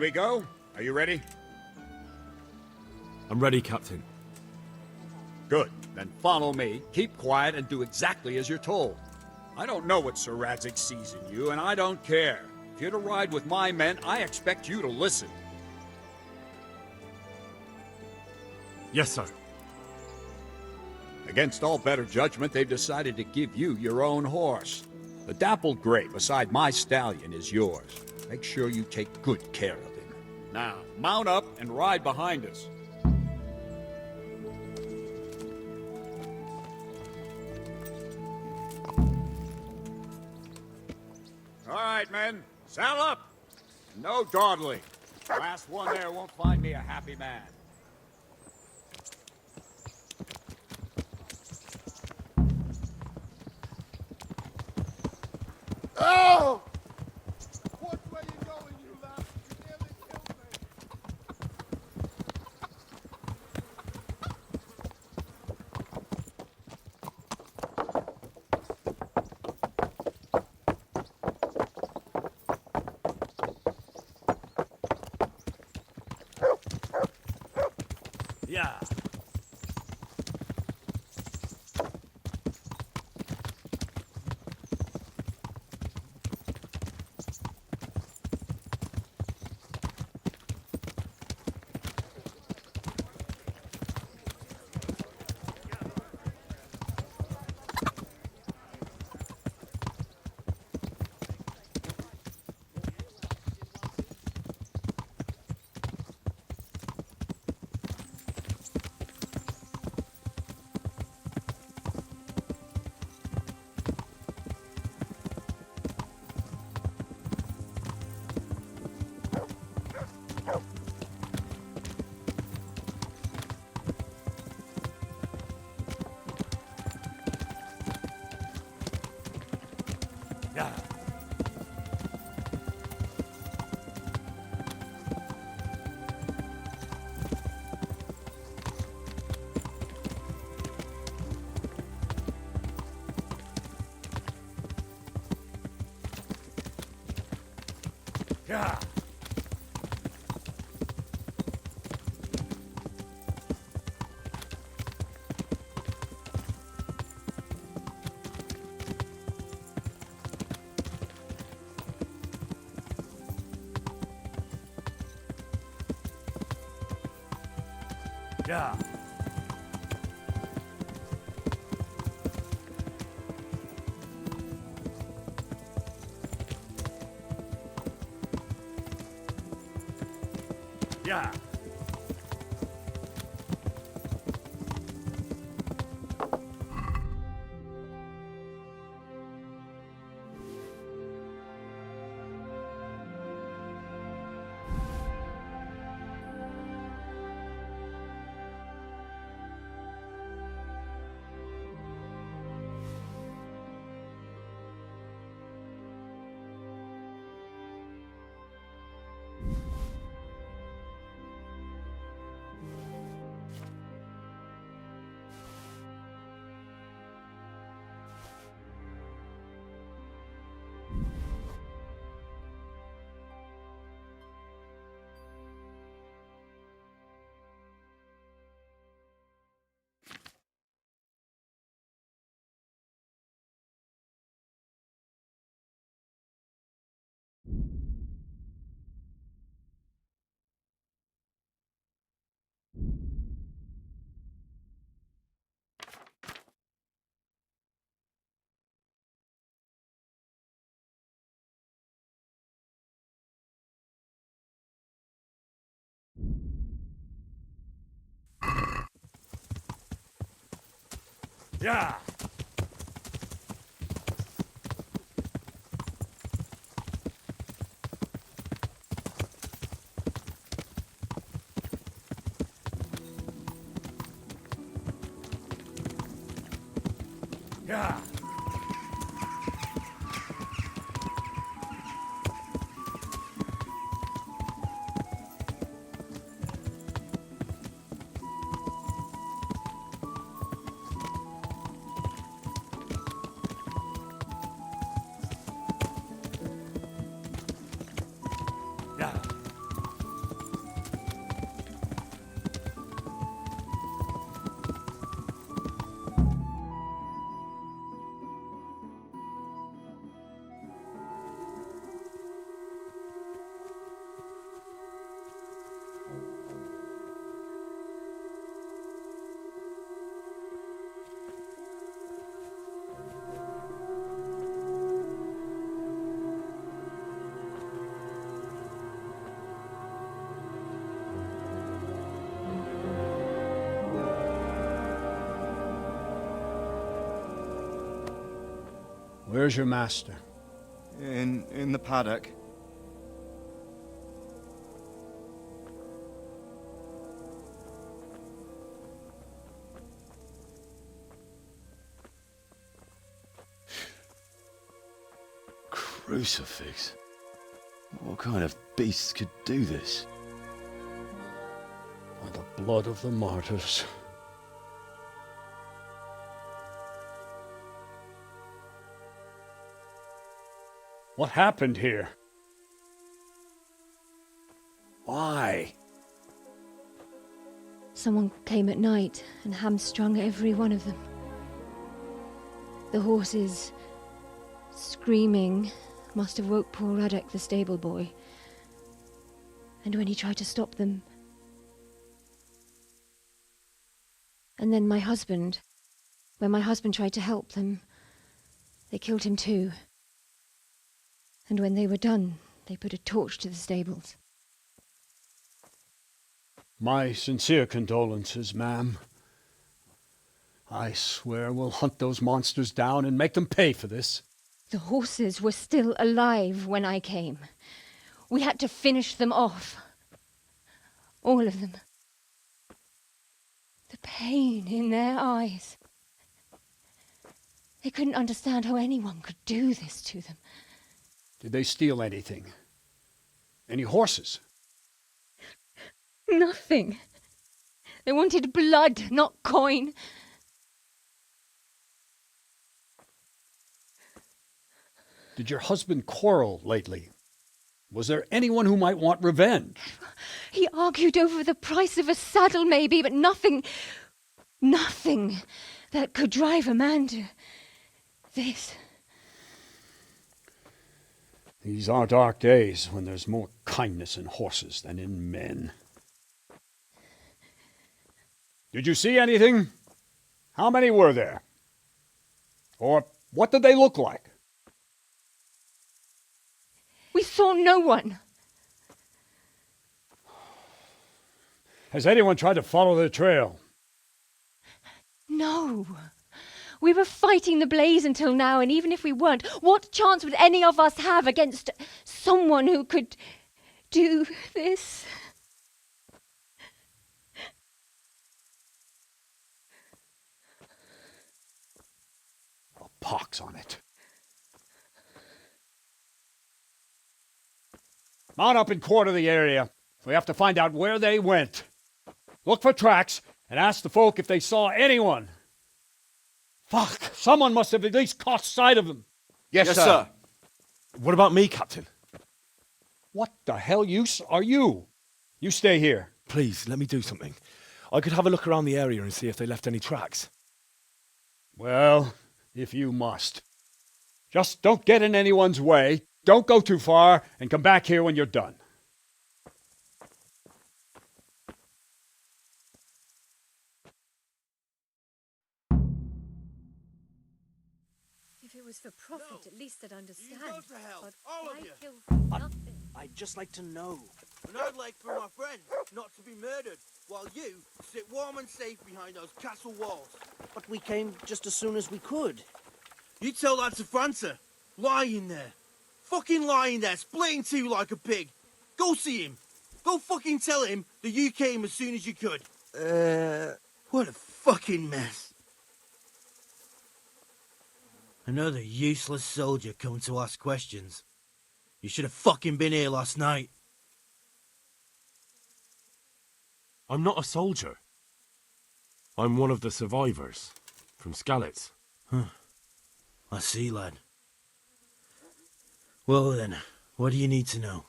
we go? Are you ready? I'm ready, Captain. Good. Then follow me, keep quiet, and do exactly as you're told. I don't know what Sir Radzig sees in you, and I don't care. If you're to ride with my men, I expect you to listen. Yes, sir. Against all better judgment, they've decided to give you your own horse. The dappled gray beside my stallion is yours. Make sure you take good care of him. Now, mount up and ride behind us. All right, men. Saddle up! No dawdling. Last one there won't find me a happy man. Oh! Watch where you're going, you lad. You nearly killed me. Yeah. Yeah. Yeah. Yeah. Yeah. Yeah. Yeah. Yeah. Where's your master? In the paddock. Crucifix? What kind of beast could do this? By the blood of the martyrs. What happened here? Why? Someone came at night and hamstrung every one of them. The horses, screaming, must have woke poor Radek, the stable boy. And when he tried to stop them... And then my husband. When my husband tried to help them, they killed him too. And when they were done, they put a torch to the stables. My sincere condolences, ma'am. I swear we'll hunt those monsters down and make them pay for this. The horses were still alive when I came. We had to finish them off. All of them. The pain in their eyes. They couldn't understand how anyone could do this to them. Did they steal anything? Any horses? Nothing. They wanted blood, not coin. Did your husband quarrel lately? Was there anyone who might want revenge? He argued over the price of a saddle, maybe, but nothing that could drive a man to this. These are dark days when there's more kindness in horses than in men. Did you see anything? How many were there? Or what did they look like? We saw no one. Has anyone tried to follow the trail? No. We were fighting the blaze until now, and even if we weren't, what chance would any of us have against someone who could do this? A pox on it. Mount up and quarter the area. We have to find out where they went. Look for tracks and ask the folk if they saw anyone. Fuck! Someone must have at least caught sight of them. Yes, sir. What about me, Captain? What the hell use are you? You stay here. Please, let me do something. I could have a look around the area and see if they left any tracks. Well, if you must. Just don't get in anyone's way, don't go too far, and come back here when you're done. If it was for profit, at least I'd understand. You go to hell, But all of why you. kill for nothing? I'd just like to know. And I'd like for my friends not to be murdered, while you sit warm and safe behind those castle walls. But we came just as soon as we could. You tell that to França. Lying there. Fucking lying there, splitting two like a pig. Go see him. Go fucking tell him that you came as soon as you could. What a fucking mess. Another useless soldier come to ask questions. You should have fucking been here last night. I'm not a soldier. I'm one of the survivors from Skalitz. I see, lad. Well then, what do you need to know?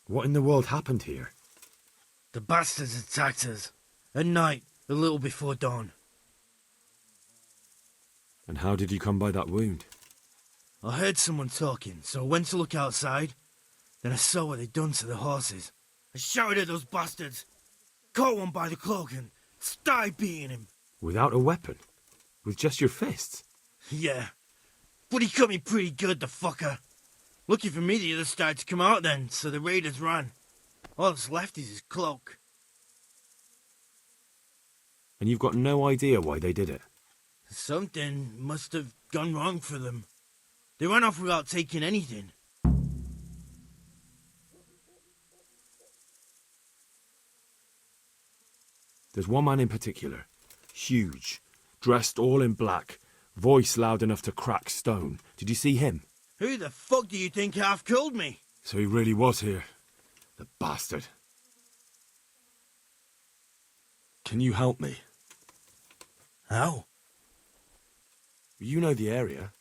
What in the world happened here? The bastards attacked us. At night, a little before dawn. And how did you come by that wound? I heard someone talking, so I went to look outside. Then I saw what they'd done to the horses. I shouted at those bastards. Caught one by the cloak and started beating him. Without a weapon? With just your fists? Yeah. But he cut me pretty good, the fucker. Lucky for me the others started to come out then, so the raiders ran. All that's left is his cloak. And you've got no idea why they did it? Something must have gone wrong for them. They ran off without taking anything. There's one man in particular. Huge. Dressed all in black. Voice loud enough to crack stone. Did you see him? Who the fuck do you think half killed me? So he really was here. The bastard. Can you help me? How? You know the area.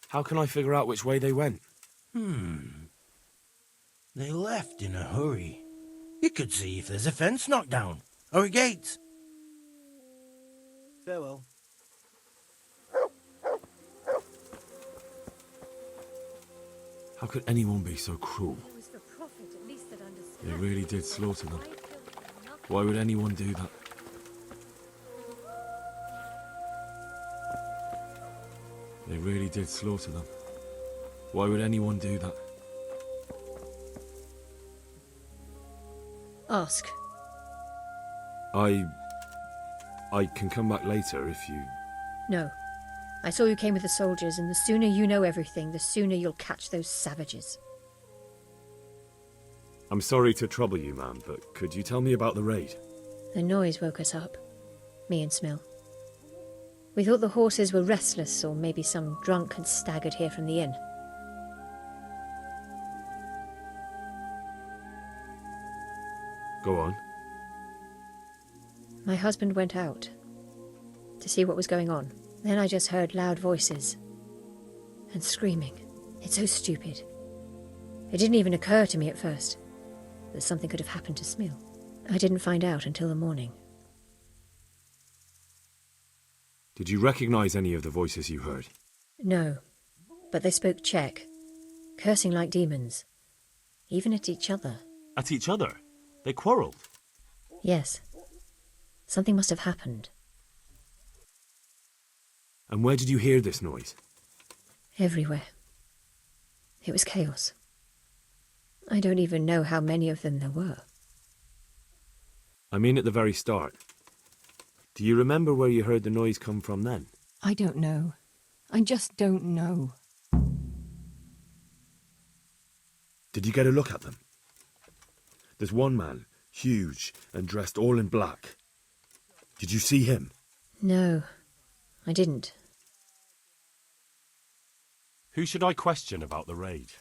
How can I figure out which way they went? They left in a hurry. You could see if there's a fence knocked down. Or a gate. Farewell. How could anyone be so cruel? It was for profit, at least that They really did slaughter them. Why would anyone do that? They really did slaughter them. Why would anyone do that? Ask. I can come back later if you... No. I saw you came with the soldiers, and the sooner you know everything, the sooner you'll catch those savages. I'm sorry to trouble you, ma'am, but could you tell me about the raid? The noise woke us up. Me and Smil. We thought the horses were restless, or maybe some drunk had staggered here from the inn. Go on. My husband went out to see what was going on. Then I just heard loud voices and screaming. It's so stupid. It didn't even occur to me at first that something could have happened to Smil. I didn't find out until the morning. Did you recognize any of the voices you heard? No, but they spoke Czech, cursing like demons, even at each other. At each other? They quarrelled? Yes. Something must have happened. And where did you hear this noise? Everywhere. It was chaos. I don't even know how many of them there were. I mean at the very start. Do you remember where you heard the noise come from then? I don't know. I just don't know. Did you get a look at them? There's one man, huge and dressed all in black. Did you see him? No, I didn't. Who should I question about the raid?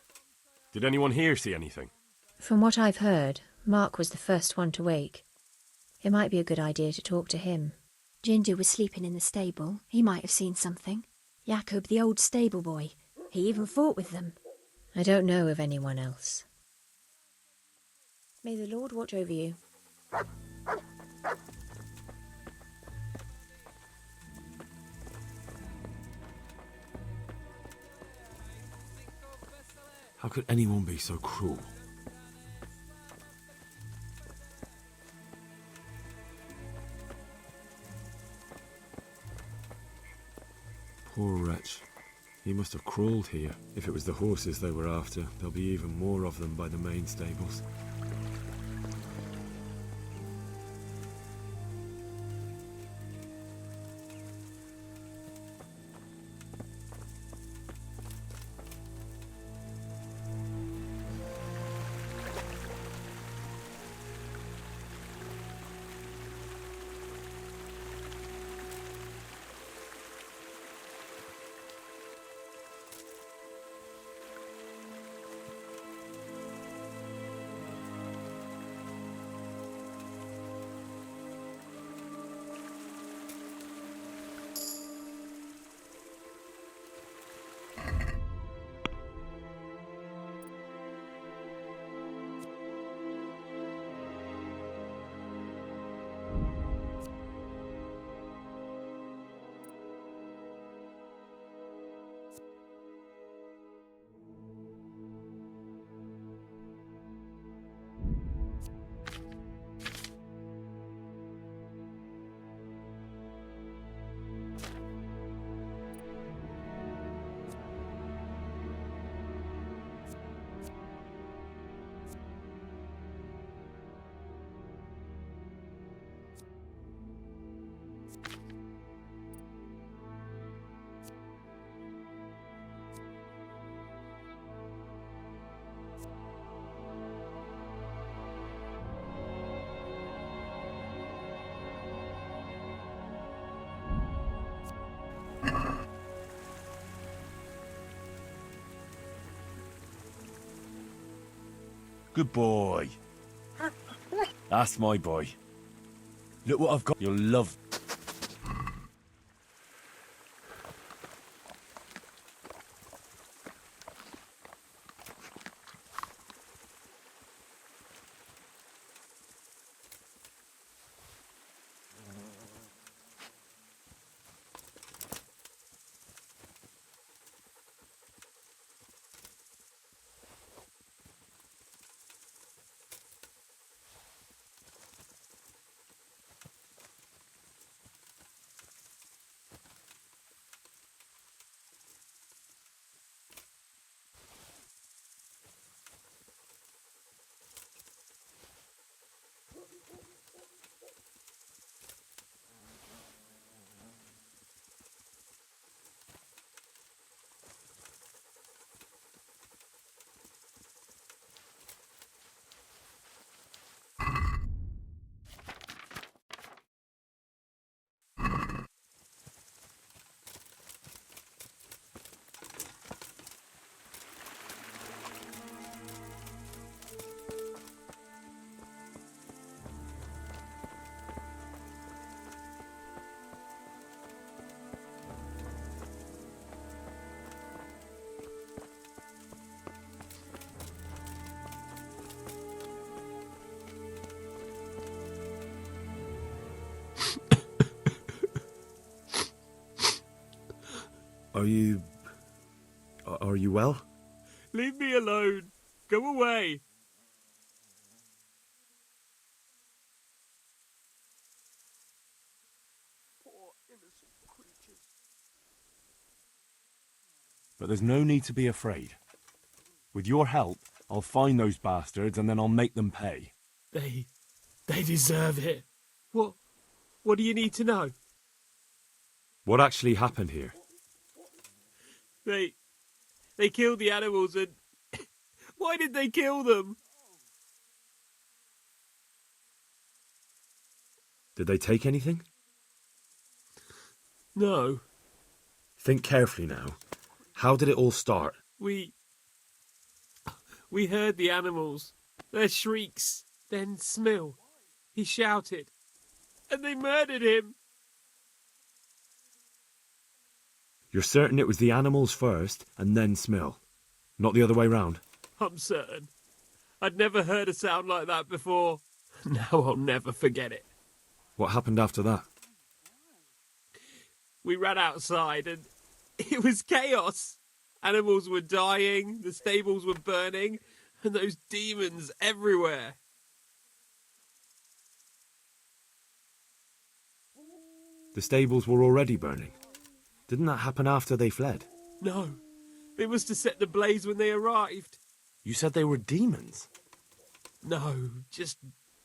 Did anyone here see anything? From what I've heard, Mark was the first one to wake. It might be a good idea to talk to him. Jinder was sleeping in the stable. He might have seen something. Jakob, the old stable boy. He even fought with them. I don't know of anyone else. May the Lord watch over you. How could anyone be so cruel? Poor wretch. He must have crawled here. If it was the horses they were after, there'll be even more of them by the main stables. Good boy. That's my boy. Look what I've got. You'll love. Are you well? Leave me alone. Go away. Poor innocent creatures. But there's no need to be afraid. With your help, I'll find those bastards and then I'll make them pay. They deserve it. What do you need to know? What actually happened here? They killed the animals and... Why did they kill them? Did they take anything? No. Think carefully now. How did it all start? We heard the animals. Their shrieks. Then Smill. He shouted. And they murdered him. You're certain it was the animals first and then Smill? Not the other way round? I'm certain. I'd never heard a sound like that before. Now I'll never forget it. What happened after that? We ran outside and it was chaos. Animals were dying, the stables were burning, and those demons everywhere. The stables were already burning. Didn't that happen after they fled? No, it was to set the blaze when they arrived. You said they were demons? No, just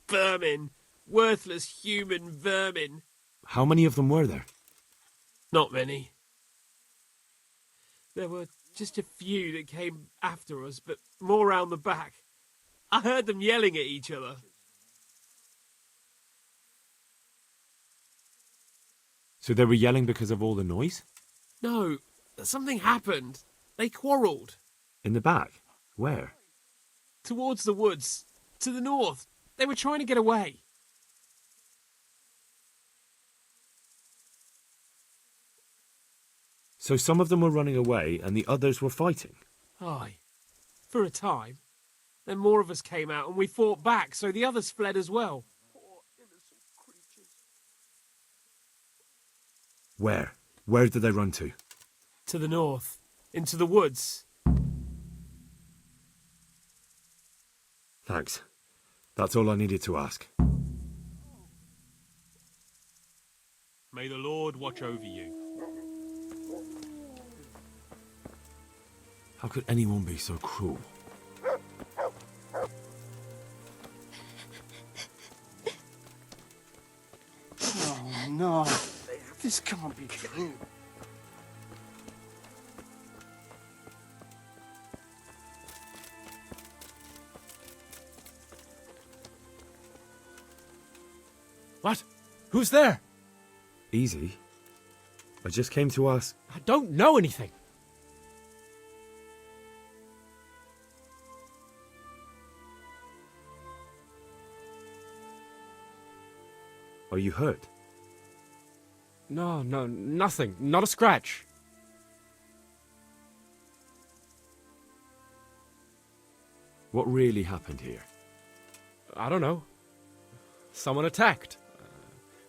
vermin. Worthless human vermin. How many of them were there? Not many. There were just a few that came after us, but more round the back. I heard them yelling at each other. So they were yelling because of all the noise? No, something happened. They quarrelled. In the back? Where? Towards the woods. To the north. They were trying to get away. So some of them were running away and the others were fighting? Aye. For a time. Then more of us came out and we fought back, so the others fled as well. Poor innocent creatures. Where? Where did they run to? To the north. Into the woods. Thanks. That's all I needed to ask. May the Lord watch over you. How could anyone be so cruel? Oh, no. This can't be true. What? Who's there? Easy. I just came to ask... I don't know anything. Are you hurt? No, nothing. Not a scratch. What really happened here? I don't know. Someone attacked.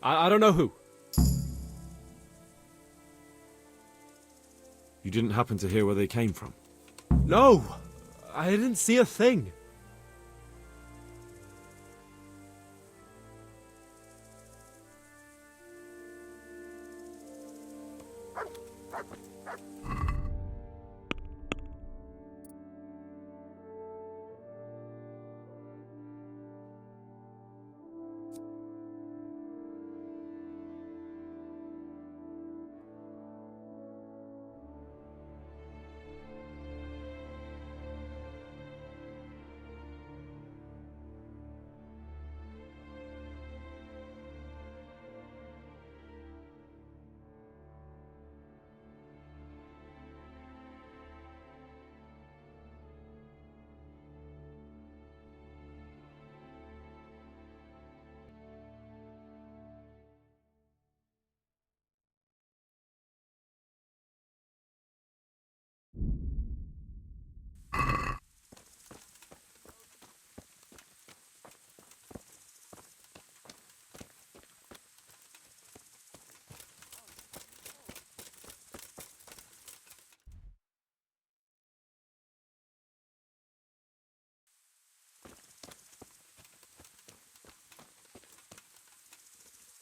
I don't know who. You didn't happen to hear where they came from? No! I didn't see a thing.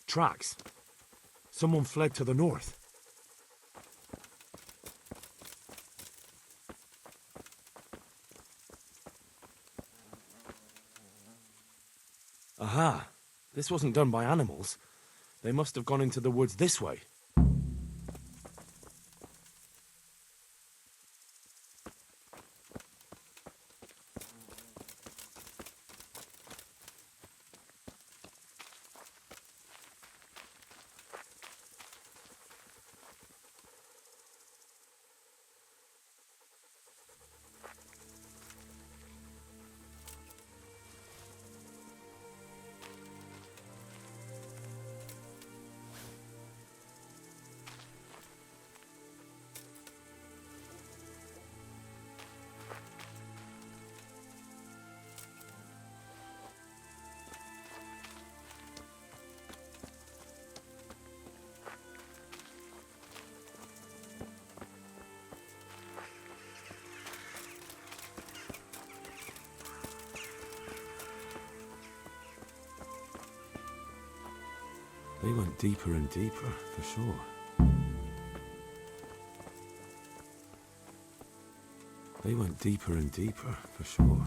Tracks. Someone fled to the north. Aha! This wasn't done by animals. They must have gone into the woods this way. They went deeper and deeper, for sure. They went deeper and deeper, for sure.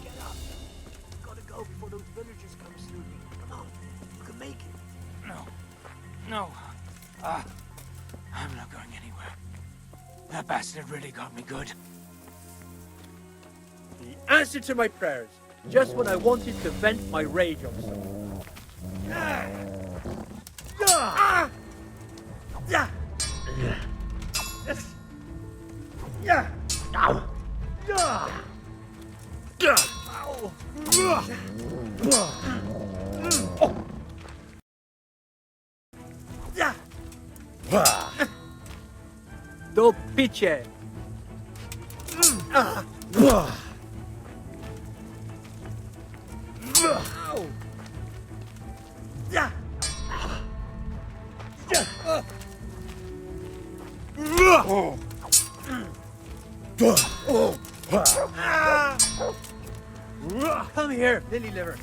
Get up. We've got to go before those villagers come through. Come on. We can make it. No. I'm not going anywhere. That bastard really got me good. The answer to my prayers, just when I wanted to vent my rage on someone. Do picie. Come here, Lily Liver.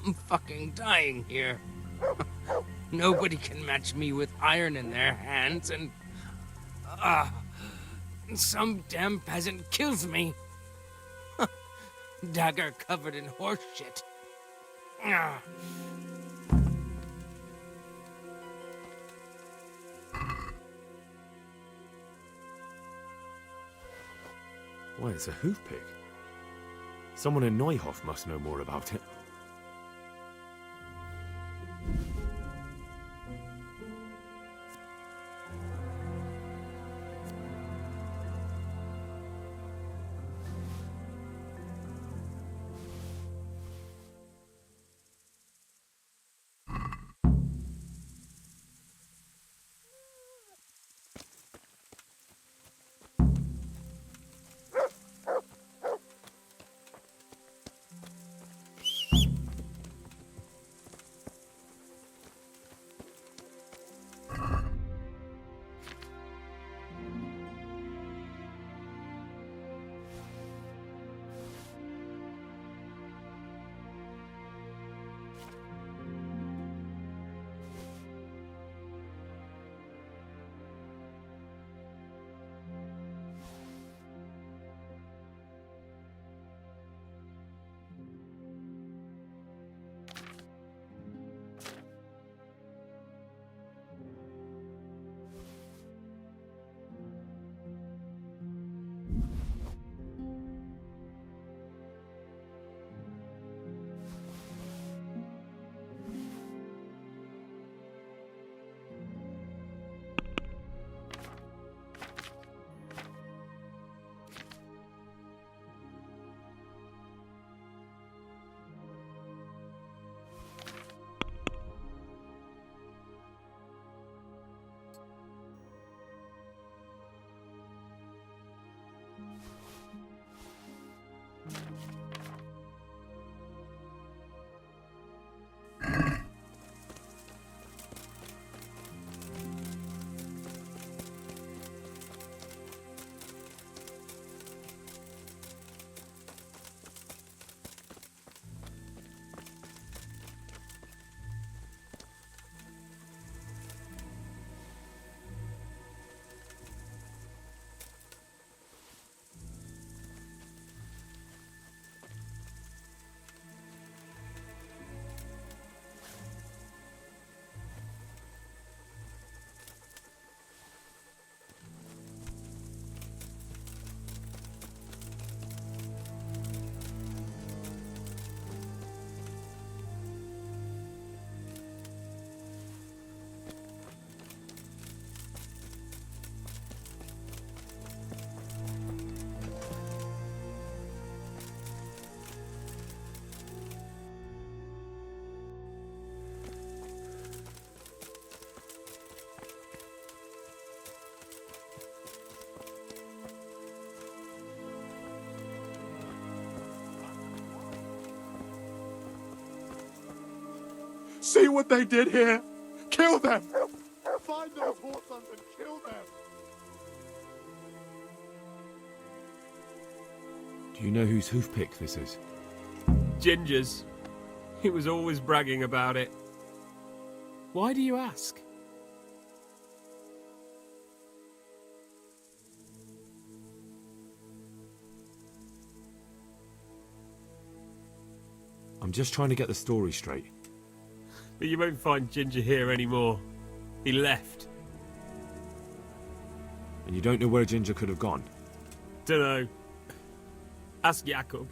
I'm fucking dying here. Nobody can match me with iron in their hands, and... some damn peasant kills me. Dagger covered in horse shit. Why, it's a hoof pick. Someone in Neuhof must know more about it. See what they did here? Kill them! Find those Horsons and kill them! Do you know whose hoof pick this is? Ginger's. He was always bragging about it. Why do you ask? I'm just trying to get the story straight. But you won't find Ginger here anymore. He left. And you don't know where Ginger could have gone? Dunno. Ask Jakob.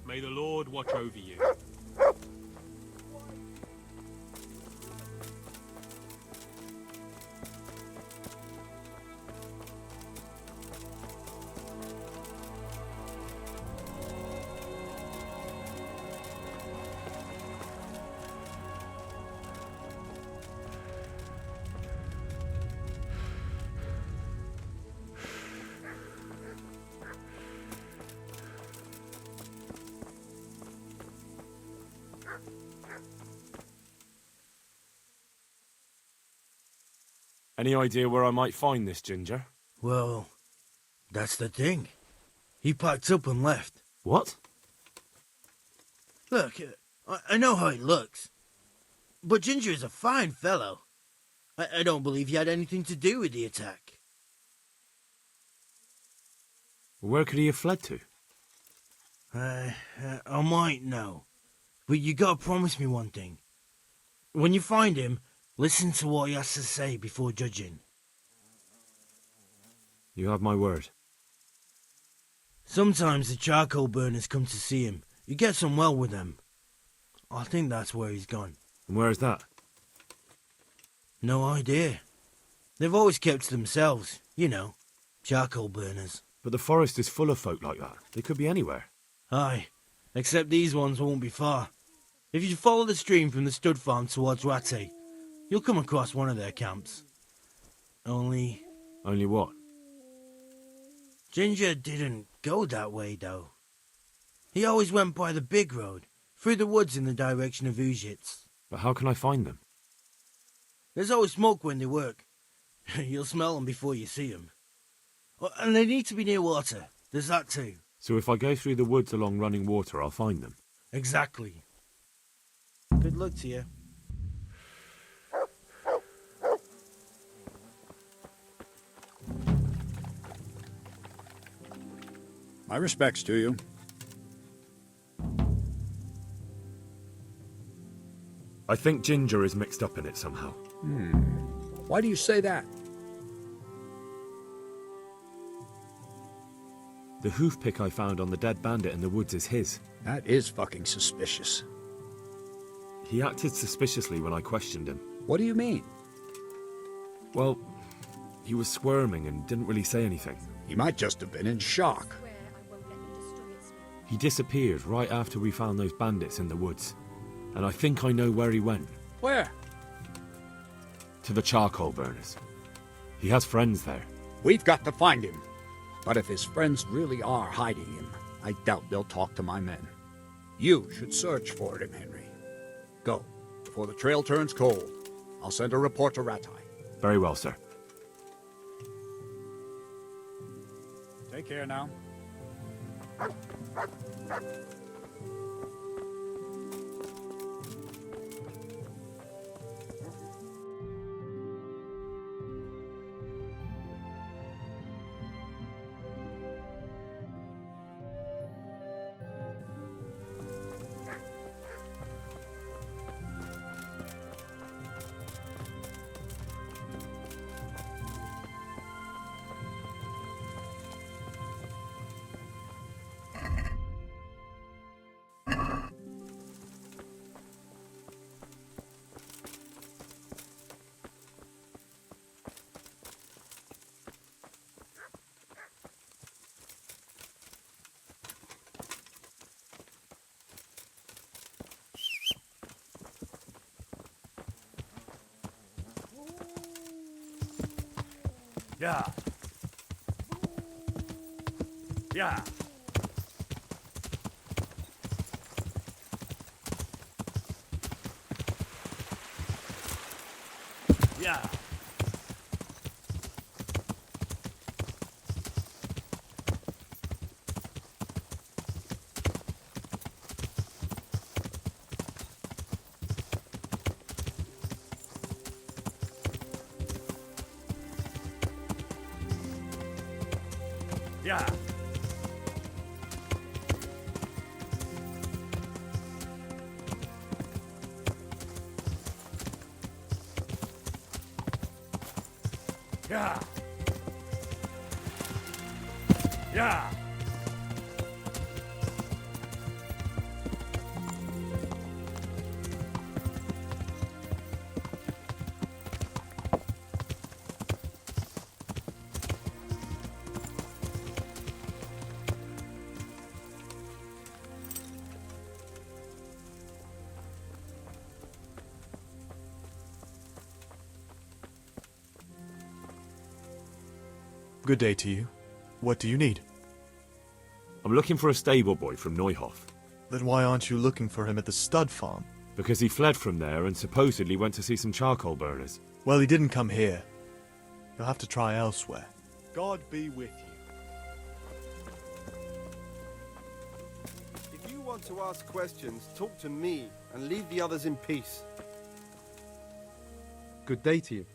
May the Lord watch over you. Any idea where I might find this Ginger? Well, that's the thing. He packed up and left. What? Look, I know how he looks. But Ginger is a fine fellow. I don't believe he had anything to do with the attack. Where could he have fled to? I might know. But you gotta promise me one thing. When you find him, listen to what he has to say before judging. You have my word. Sometimes the charcoal burners come to see him. He gets on well with them. I think that's where he's gone. And where is that? No idea. They've always kept to themselves, you know, charcoal burners. But the forest is full of folk like that. They could be anywhere. Aye, except these ones won't be far. If you follow the stream from the stud farm towards Rattay, you'll come across one of their camps. Only what? Ginger didn't go that way, though. He always went by the big road, through the woods in the direction of Ujits. But how can I find them? There's always smoke when they work. You'll smell them before you see them. And they need to be near water. There's that too. So if I go through the woods along running water, I'll find them? Exactly. Good luck to you. My respects to you. I think Ginger is mixed up in it somehow. Why do you say that? The hoof pick I found on the dead bandit in the woods is his. That is fucking suspicious. He acted suspiciously when I questioned him. What do you mean? Well, he was squirming and didn't really say anything. He might just have been in shock. He disappeared right after we found those bandits in the woods. And I think I know where he went. Where? To the charcoal burners. He has friends there. We've got to find him. But if his friends really are hiding him, I doubt they'll talk to my men. You should search for him, Henry. Go, before the trail turns cold. I'll send a report to Rattay. Very well, sir. Take care now. Yeah. Yeah. Yeah. Yeah. Yeah. Yeah. Good day to you. What do you need? I'm looking for a stable boy from Neuhof. Then why aren't you looking for him at the stud farm? Because he fled from there and supposedly went to see some charcoal burners. Well, he didn't come here. You'll have to try elsewhere. God be with you. If you want want to ask questions, talk to me and leave the others in peace. Good day to you.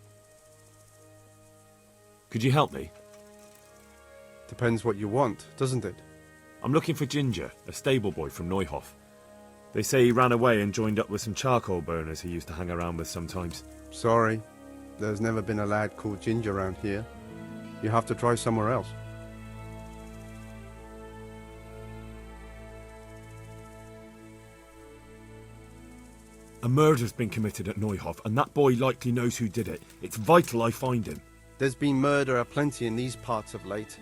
Could you help me? Depends what you want, doesn't it? I'm looking for Ginger, a stable boy from Neuhof. They say he ran away and joined up with some charcoal burners he used to hang around with sometimes. Sorry, there's never been a lad called Ginger around here. You have to try somewhere else. A murder's been committed at Neuhof, and that boy likely knows who did it. It's vital I find him. There's been murder aplenty in these parts of late,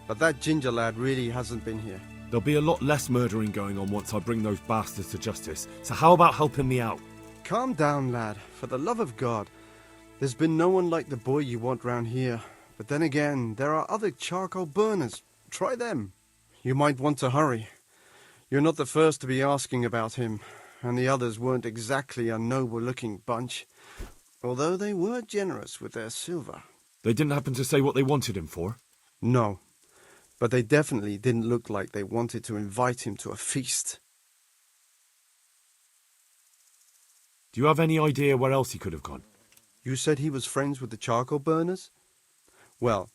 but that Ginger lad really hasn't been here. There'll be a lot less murdering going on once I bring those bastards to justice, so how about helping me out? Calm down, lad, for the love of God. There's been no one like the boy you want round here, but then again, there are other charcoal burners. Try them. You might want to hurry. You're not the first to be asking about him, and the others weren't exactly a noble-looking bunch, although they were generous with their silver. They didn't happen to say what they wanted him for? No, but they definitely didn't look like they wanted to invite him to a feast. Do you have any idea where else he could have gone? You said he was friends with the charcoal burners? Well,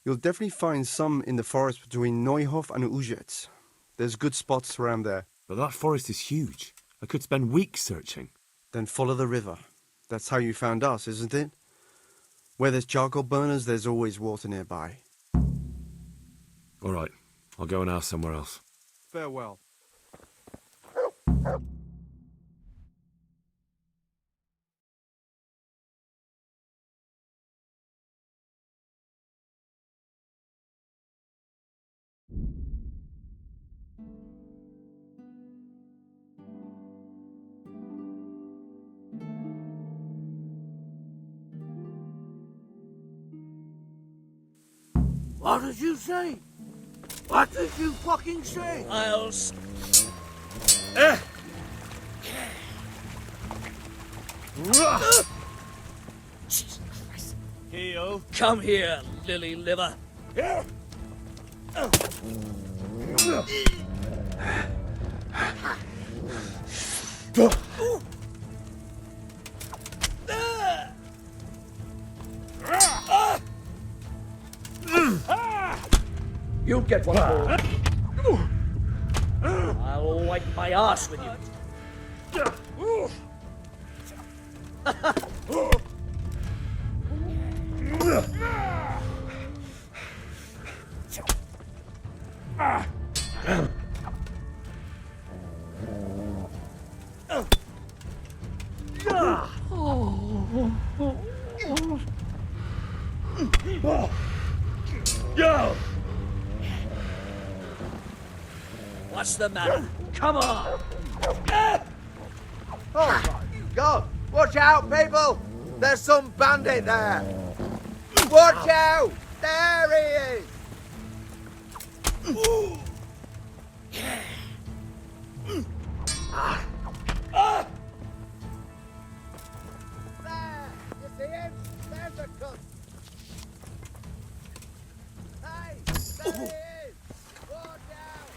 you'll definitely find some in the forest between Neuhof and Ujetz. There's good spots around there. But that forest is huge. I could spend weeks searching. Then follow the river. That's how you found us, isn't it? Where there's charcoal burners, there's always water nearby. All right, I'll go and ask somewhere else. Farewell. What did you say? What did you fucking say? Miles. Heel. Come here, lily liver. You'll get one more. I'll wipe my ass with you. Yo! What's the matter? Come on! Oh my God! Watch out, people! There's some bandit there! Watch out! There he is! There! You see him? There's the cut! Hey! There he is! Watch out!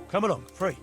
Come along, free.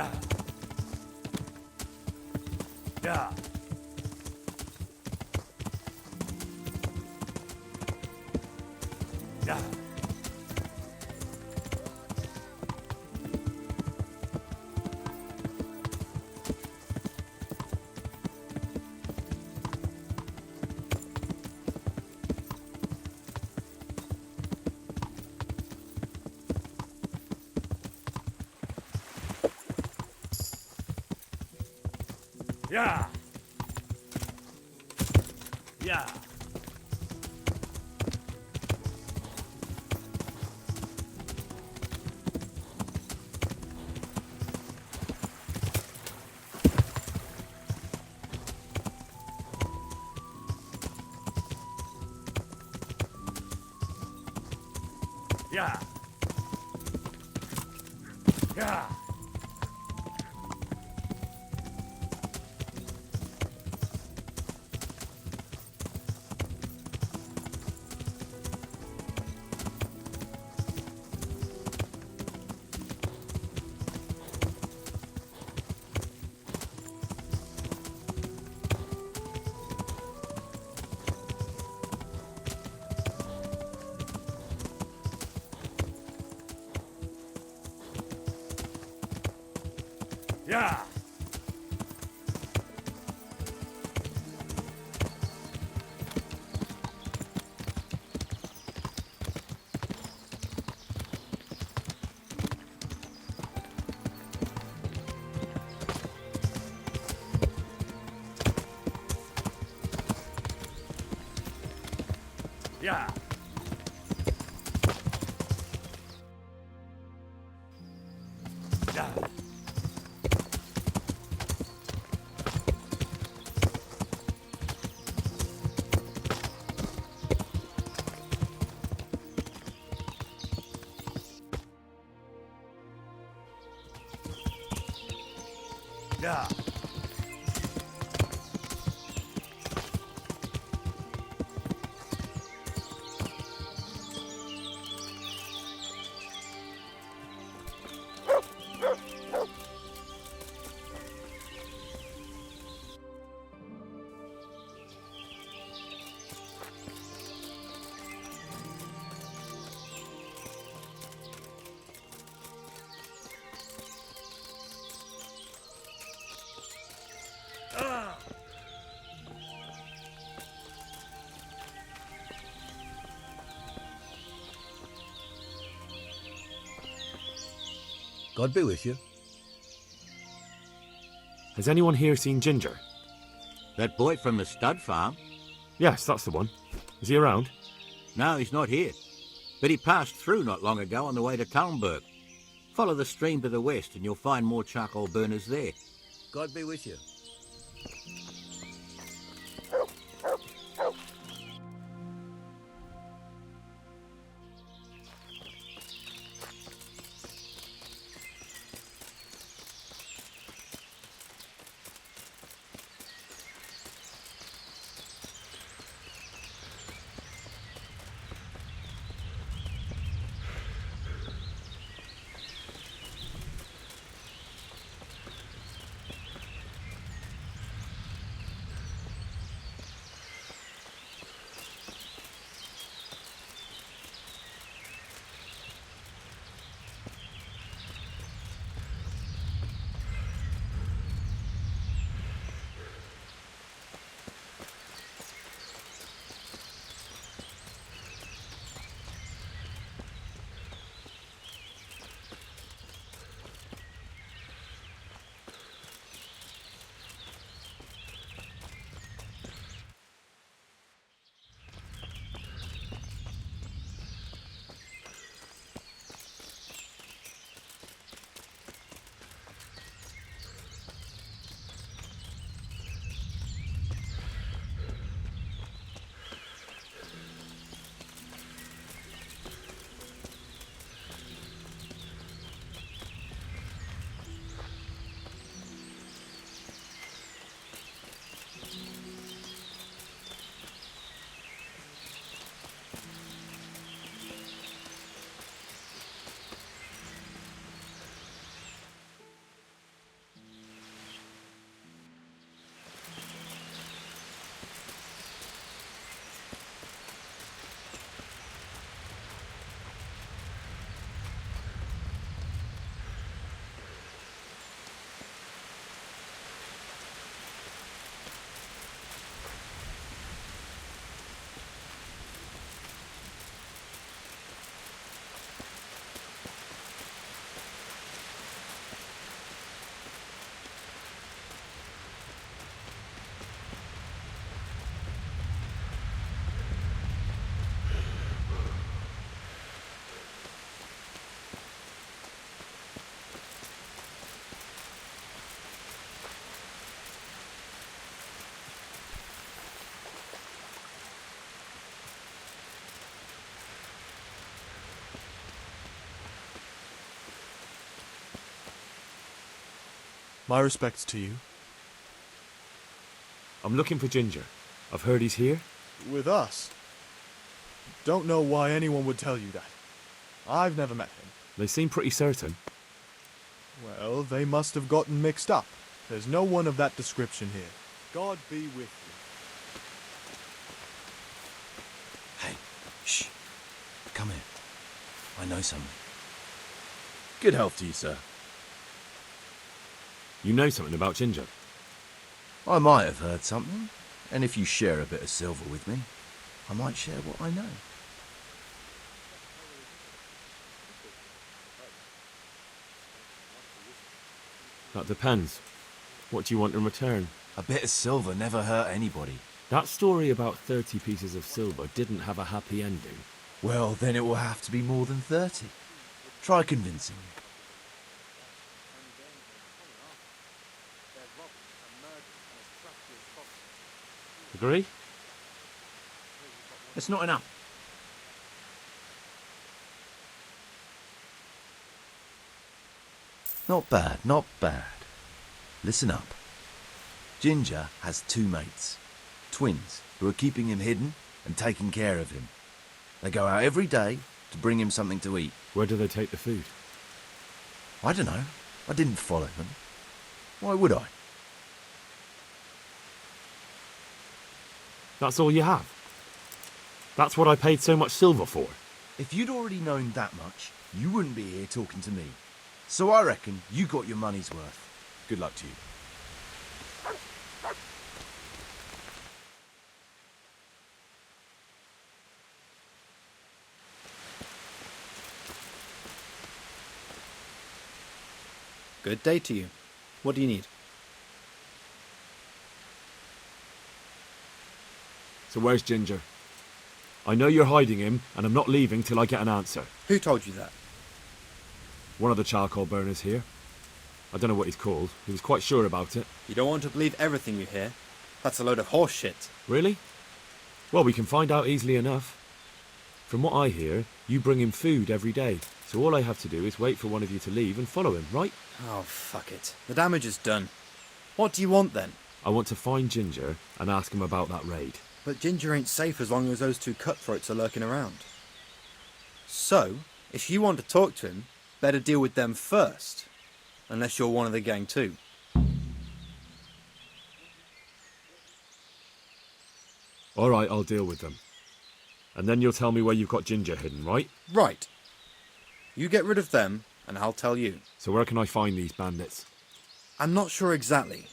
Yeah. Yeah. Yeah. Yeah. Yeah. Yeah. Yeah. Yeah. Yeah. Yeah. Yeah. God be with you. Has anyone here seen Ginger? That boy from the stud farm? Yes, that's the one. Is he around? No, he's not here. But he passed through not long ago on the way to Talmberg. Follow the stream to the west and you'll find more charcoal burners there. God be with you. My respects to you. I'm looking for Ginger. I've heard he's here. With us? Don't know why anyone would tell you that. I've never met him. They seem pretty certain. Well, they must have gotten mixed up. There's no one of that description here. God be with you. Hey, shh. Come here. I know something. Good health to you, sir. You know something about Ginger? I might have heard something, and if you share a bit of silver with me, I might share what I know. That depends. What do you want in return? A bit of silver never hurt anybody. That story about 30 pieces of silver didn't have a happy ending. Well, then it will have to be more than 30. Try convincing me. Agree? It's not enough. Not bad, not bad. Listen up. Ginger has two mates, twins, who are keeping him hidden and taking care of him. They go out every day to bring him something to eat. Where do they take the food? I don't know. I didn't follow them. Why would I? That's all you have? That's what I paid so much silver for? If you'd already known that much, you wouldn't be here talking to me. So I reckon you got your money's worth. Good luck to you. Good day to you. What do you need? So where's Ginger? I know you're hiding him, and I'm not leaving till I get an answer. Who told you that? One of the charcoal burners here. I don't know what he's called. He was quite sure about it. You don't want to believe everything you hear. That's a load of horse shit. Really? Well, we can find out easily enough. From what I hear, you bring him food every day. So all I have to do is wait for one of you to leave and follow him, right? Oh, fuck it. The damage is done. What do you want then? I want to find Ginger and ask him about that raid. But Ginger ain't safe as long as those two cutthroats are lurking around. So, if you want to talk to him, better deal with them first. Unless you're one of the gang too. Alright, I'll deal with them. And then you'll tell me where you've got Ginger hidden, right? Right. You get rid of them, and I'll tell you. So where can I find these bandits? I'm not sure exactly.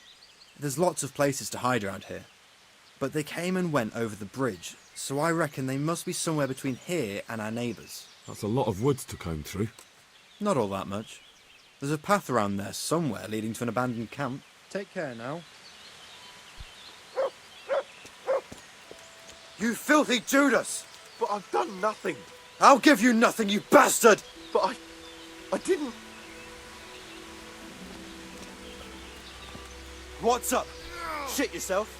There's lots of places to hide around here. But they came and went over the bridge, so I reckon they must be somewhere between here and our neighbours. That's a lot of woods to comb through. Not all that much. There's a path around there somewhere leading to an abandoned camp. Take care now. You filthy Judas! But I've done nothing. I'll give you nothing, you bastard! But I didn't... What's up? Shit yourself?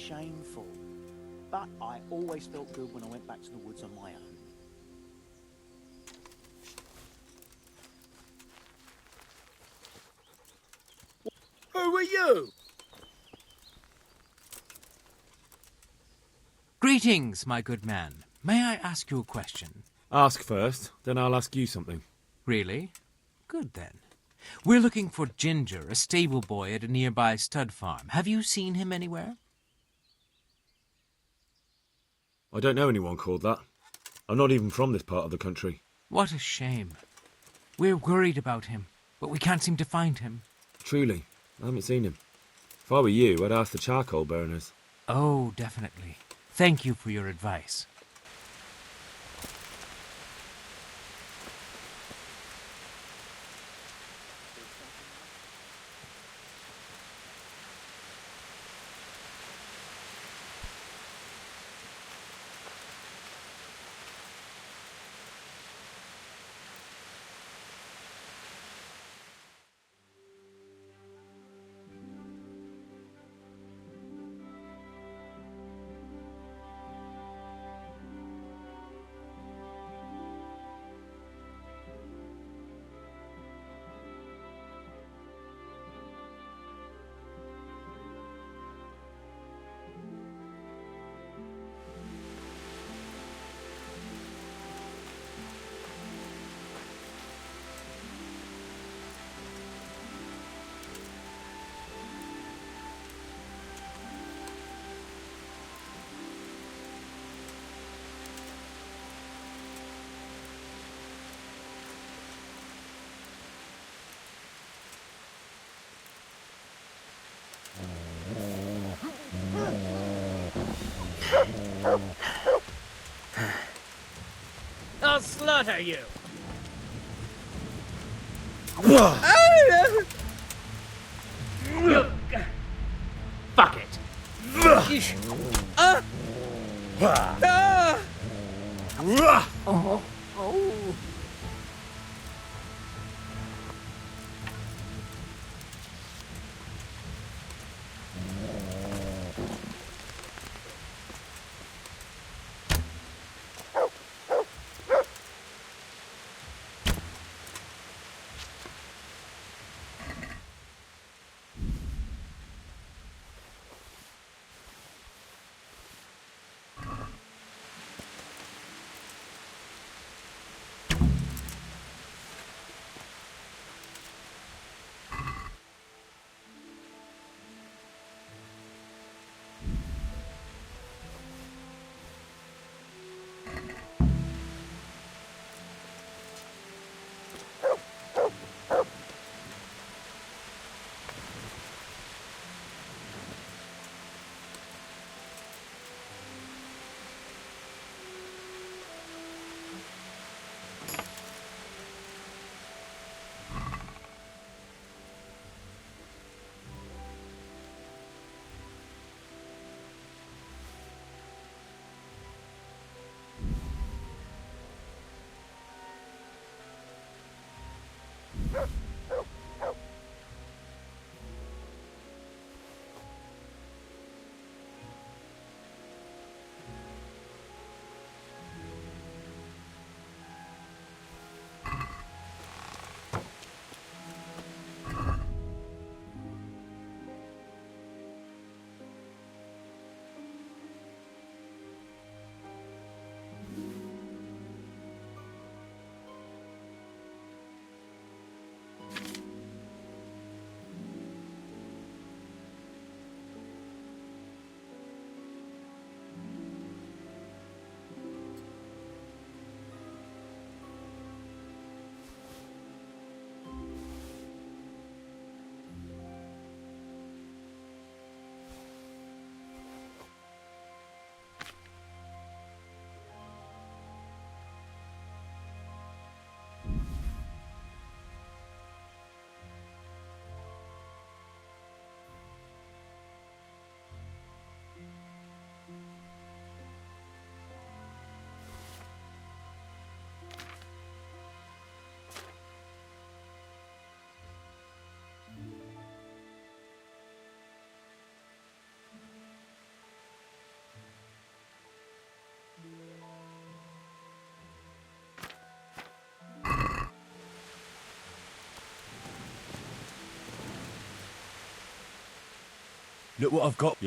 shameful. But I always felt good when I went back to the woods on my own. Who are you? Greetings, my good man. May I ask you a question? Ask first, then I'll ask you something. Really? Good then. We're looking for Ginger, a stable boy at a nearby stud farm. Have you seen him anywhere? I don't know anyone called that. I'm not even from this part of the country. What a shame. We're worried about him, but we can't seem to find him. Truly, I haven't seen him. If I were you, I'd ask the charcoal burners. Oh, definitely. Thank you for your advice. I'll slaughter you. Fuck it. Look what I've got.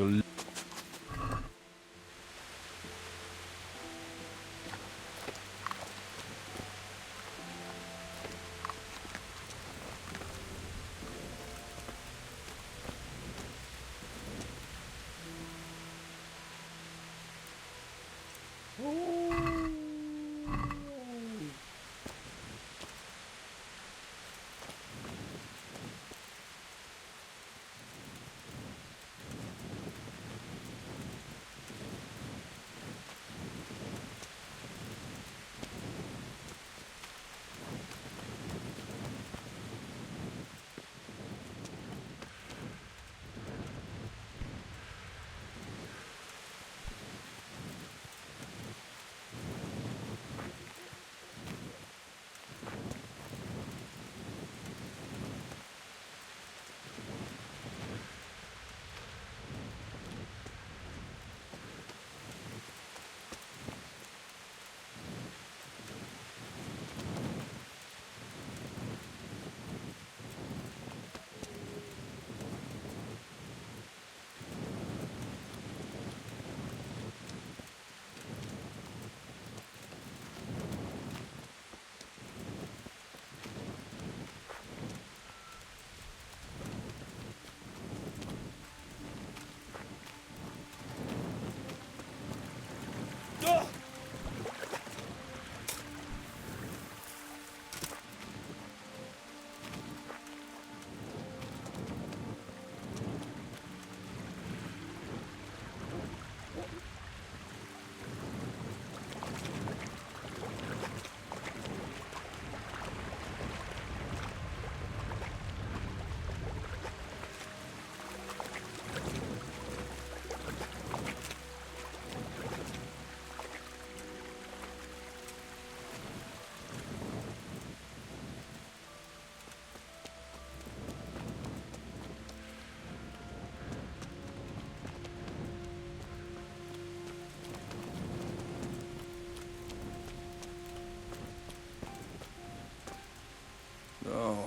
Oh,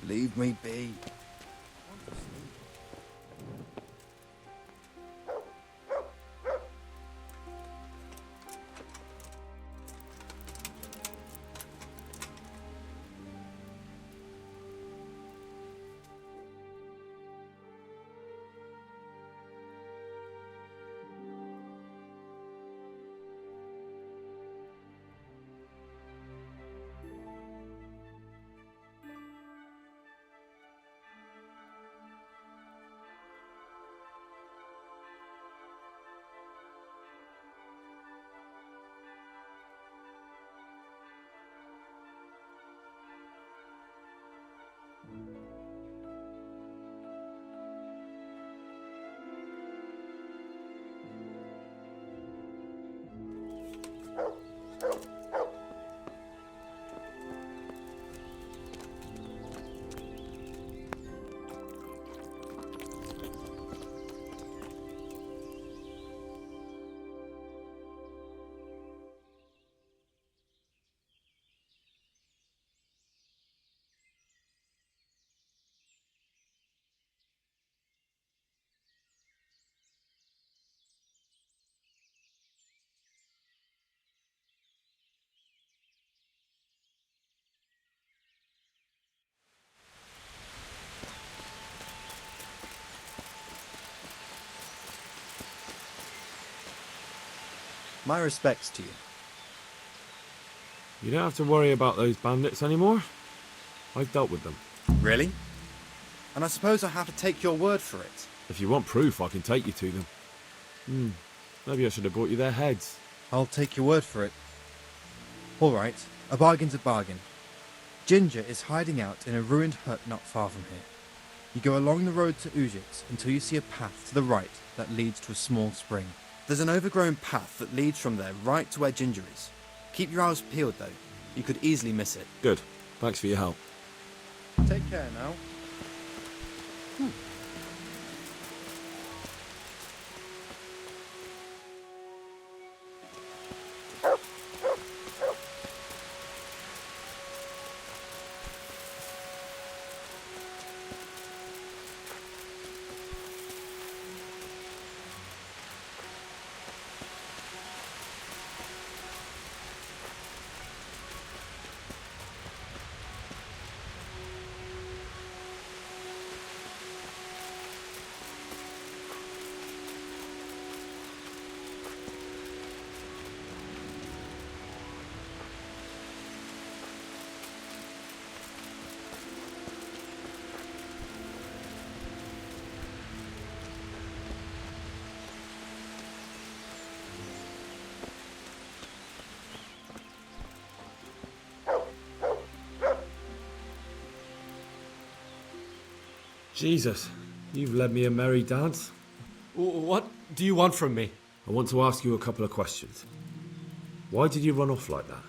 leave me be. My respects to you. You don't have to worry about those bandits anymore. I've dealt with them. Really? And I suppose I have to take your word for it. If you want proof, I can take you to them. Maybe I should have brought you their heads. I'll take your word for it. All right, a bargain's a bargain. Ginger is hiding out in a ruined hut not far from here. You go along the road to Ujix until you see a path to the right that leads to a small spring. There's an overgrown path that leads from there right to where Ginger is. Keep your eyes peeled though. You could easily miss it. Good. Thanks for your help. Take care now. Jesus, you've led me a merry dance. What do you want from me? I want to ask you a couple of questions. Why did you run off like that?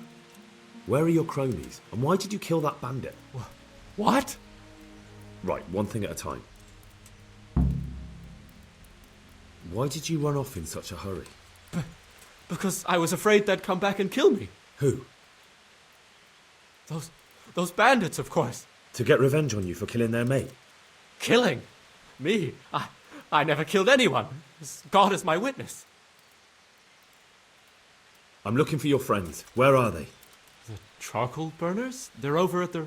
Where are your cronies? And why did you kill that bandit? What? Right, one thing at a time. Why did you run off in such a hurry? Because I was afraid they'd come back and kill me. Who? Those bandits, of course. To get revenge on you for killing their mate? Killing? Me? I never killed anyone. God is my witness. I'm looking for your friends. Where are they? The charcoal burners? They're over at the...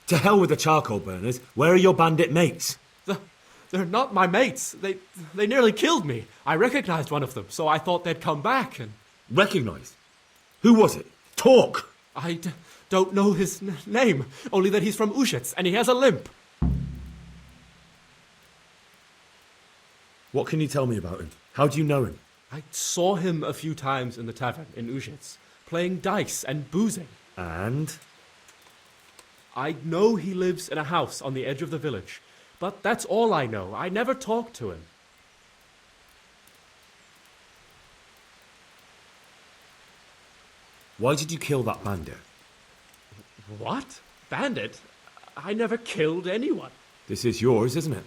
To hell with the charcoal burners. Where are your bandit mates? They're not my mates. They nearly killed me. I recognized one of them, so I thought they'd come back and... Recognized? Who was it? Talk! I don't know his name, only that he's from Ushets and he has a limp. What can you tell me about him? How do you know him? I saw him a few times in the tavern in Ushets, playing dice and boozing. And? I know he lives in a house on the edge of the village, but that's all I know. I never talked to him. Why did you kill that bandit? What? Bandit? I never killed anyone. This is yours, isn't it?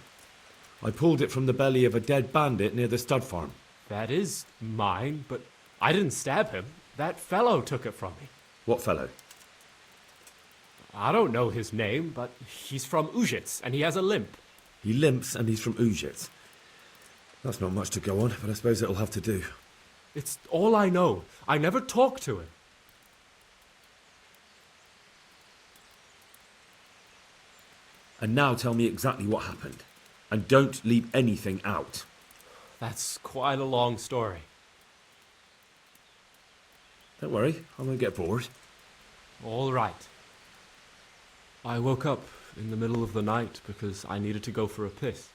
I pulled it from the belly of a dead bandit near the stud farm. That is mine, but I didn't stab him. That fellow took it from me. What fellow? I don't know his name, but he's from Ushets and he has a limp. He limps and he's from Ushets. That's not much to go on, but I suppose it'll have to do. It's all I know. I never talked to him. And now tell me exactly what happened. And don't leave anything out. That's quite a long story. Don't worry, I won't get bored. All right. I woke up in the middle of the night because I needed to go for a piss.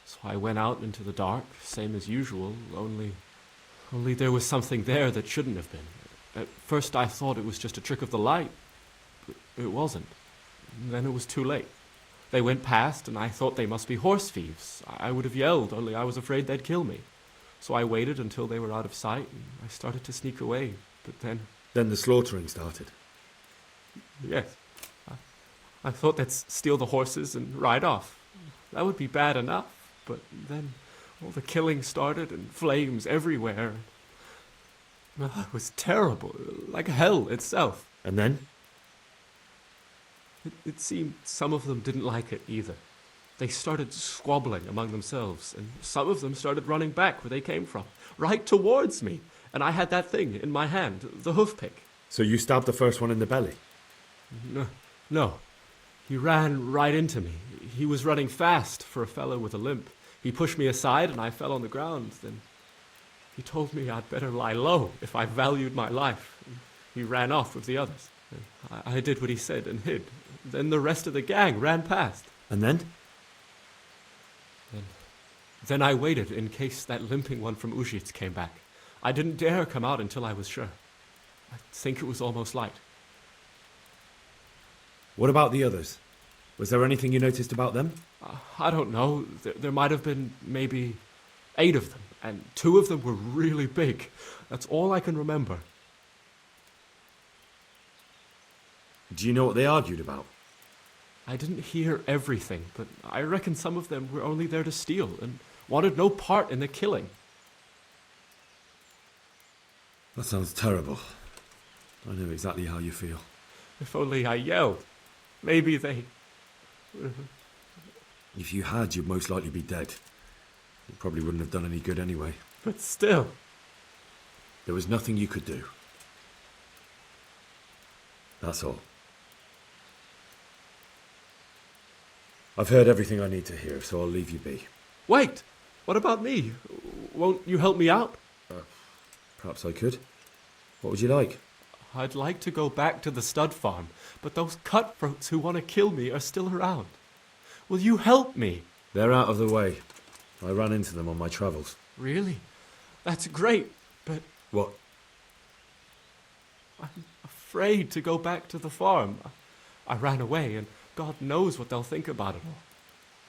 So I went out into the dark, same as usual, only there was something there that shouldn't have been. At first I thought it was just a trick of the light, but it wasn't. And then it was too late. They went past and I thought they must be horse thieves. I would have yelled, only I was afraid they'd kill me. So I waited until they were out of sight and I started to sneak away, but then... Then the slaughtering started? Yes. I thought they'd steal the horses and ride off. That would be bad enough, but then all the killing started and flames everywhere. It was terrible, like hell itself. And then? It seemed some of them didn't like it either. They started squabbling among themselves, and some of them started running back where they came from, right towards me. And I had that thing in my hand, the hoof pick. So you stabbed the first one in the belly? No. He ran right into me. He was running fast for a fellow with a limp. He pushed me aside and I fell on the ground. Then he told me I'd better lie low if I valued my life. He ran off with the others. I did what he said and hid. Then the rest of the gang ran past. And then? Then I waited in case that limping one from Ushits came back. I didn't dare come out until I was sure. I think it was almost light. What about the others? Was there anything you noticed about them? I don't know. There might have been maybe 8 of them, and 2 of them were really big. That's all I can remember. Do you know what they argued about? I didn't hear everything, but I reckon some of them were only there to steal and wanted no part in the killing. That sounds terrible. I know exactly how you feel. If only I yelled. Maybe they... If you had, you'd most likely be dead. It probably wouldn't have done any good anyway. But still... There was nothing you could do. That's all. I've heard everything I need to hear, so I'll leave you be. Wait! What about me? Won't you help me out? Perhaps I could. What would you like? I'd like to go back to the stud farm, but those cutthroats who want to kill me are still around. Will you help me? They're out of the way. I ran into them on my travels. Really? That's great, but... What? I'm afraid to go back to the farm. I ran away, and God knows what they'll think about it all.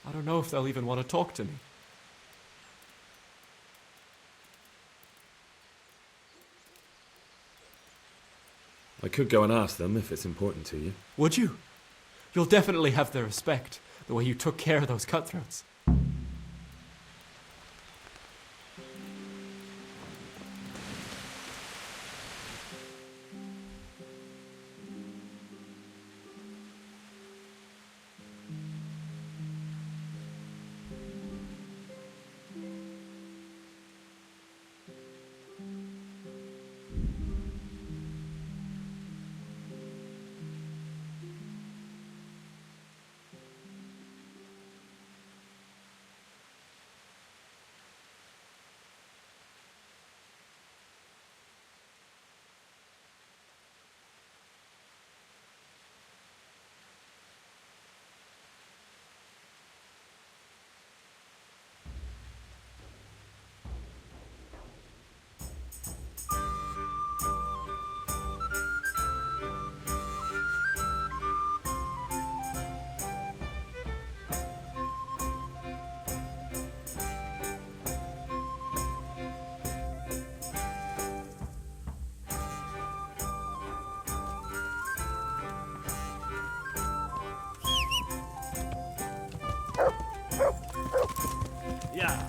I don't know if they'll even want to talk to me. I could go and ask them if it's important to you. Would you? You'll definitely have their respect, the way you took care of those cutthroats. Yeah.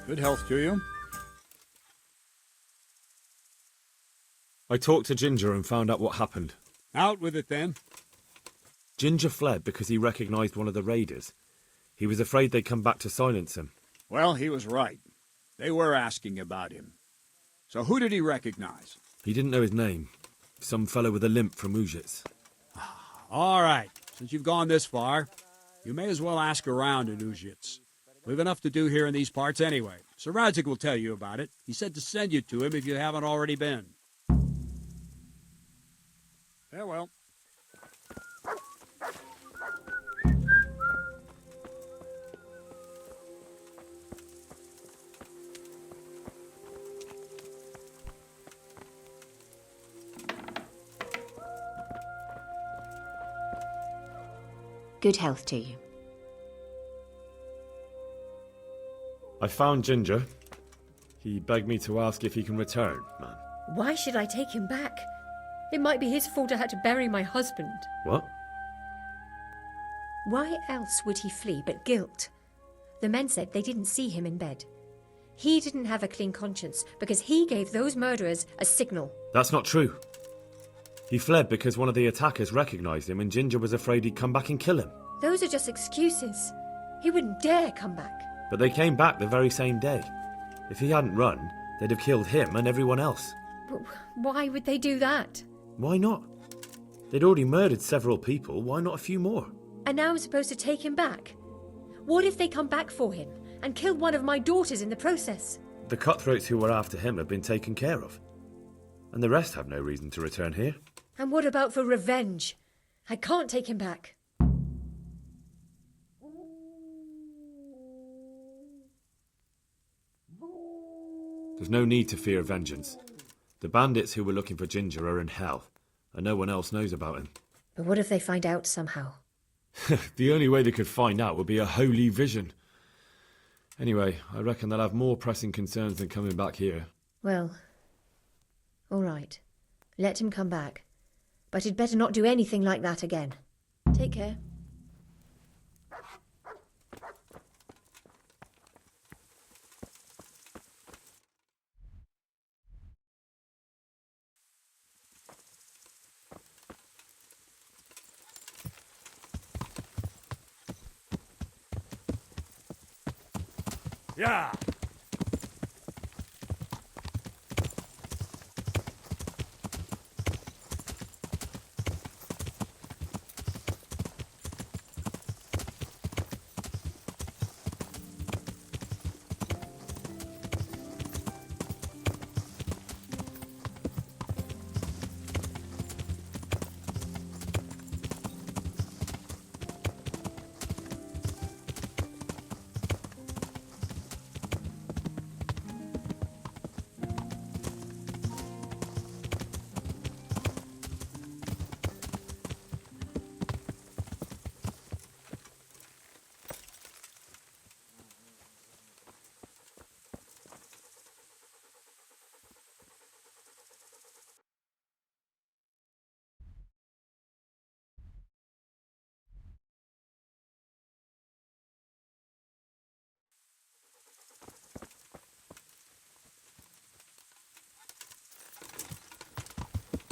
Good health to you. I talked to Ginger and found out what happened. Out with it then. Ginger fled because he recognized one of the raiders. He was afraid they'd come back to silence him. Well, he was right. They were asking about him. So who did he recognize? He didn't know his name. Some fellow with a limp from Ujits. All right. Since you've gone this far, you may as well ask around in Ujits. We've enough to do here in these parts anyway. Sir Radzik will tell you about it. He said to send you to him if you haven't already been. Farewell. Good health to you. I found Ginger. He begged me to ask if he can return, man. Why should I take him back? It might be his fault I had to bury my husband. What? Why else would he flee but guilt? The men said they didn't see him in bed. He didn't have a clean conscience because he gave those murderers a signal. That's not true. He fled because one of the attackers recognized him and Ginger was afraid he'd come back and kill him. Those are just excuses. He wouldn't dare come back. But they came back the very same day. If he hadn't run, they'd have killed him and everyone else. But why would they do that? Why not? They'd already murdered several people, why not a few more? And now I'm supposed to take him back? What if they come back for him and kill one of my daughters in the process? The cutthroats who were after him have been taken care of. And the rest have no reason to return here. And what about for revenge? I can't take him back. There's no need to fear vengeance. The bandits who were looking for Ginger are in hell, and no one else knows about him. But what if they find out somehow? The only way they could find out would be a holy vision. Anyway, I reckon they'll have more pressing concerns than coming back here. Well, all right. Let him come back. But he'd better not do anything like that again. Take care. Yeah.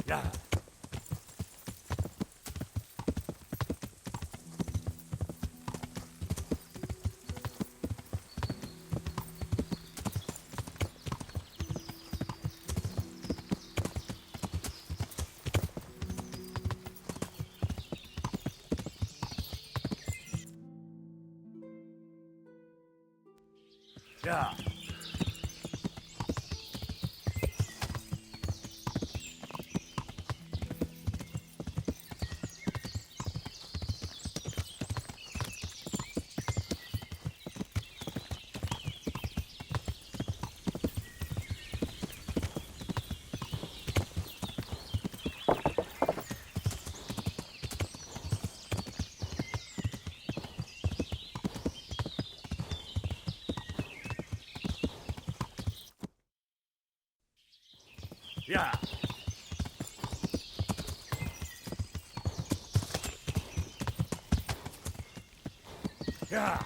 Yeah. Yeah. Yeah. Yeah.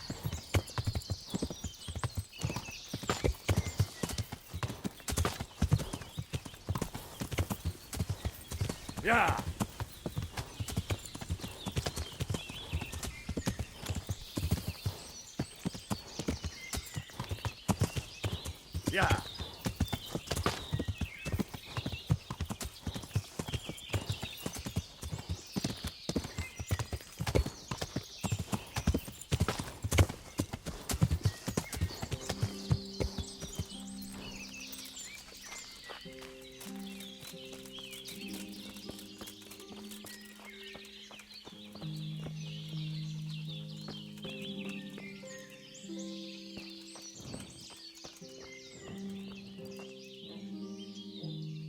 Yeah. Yeah.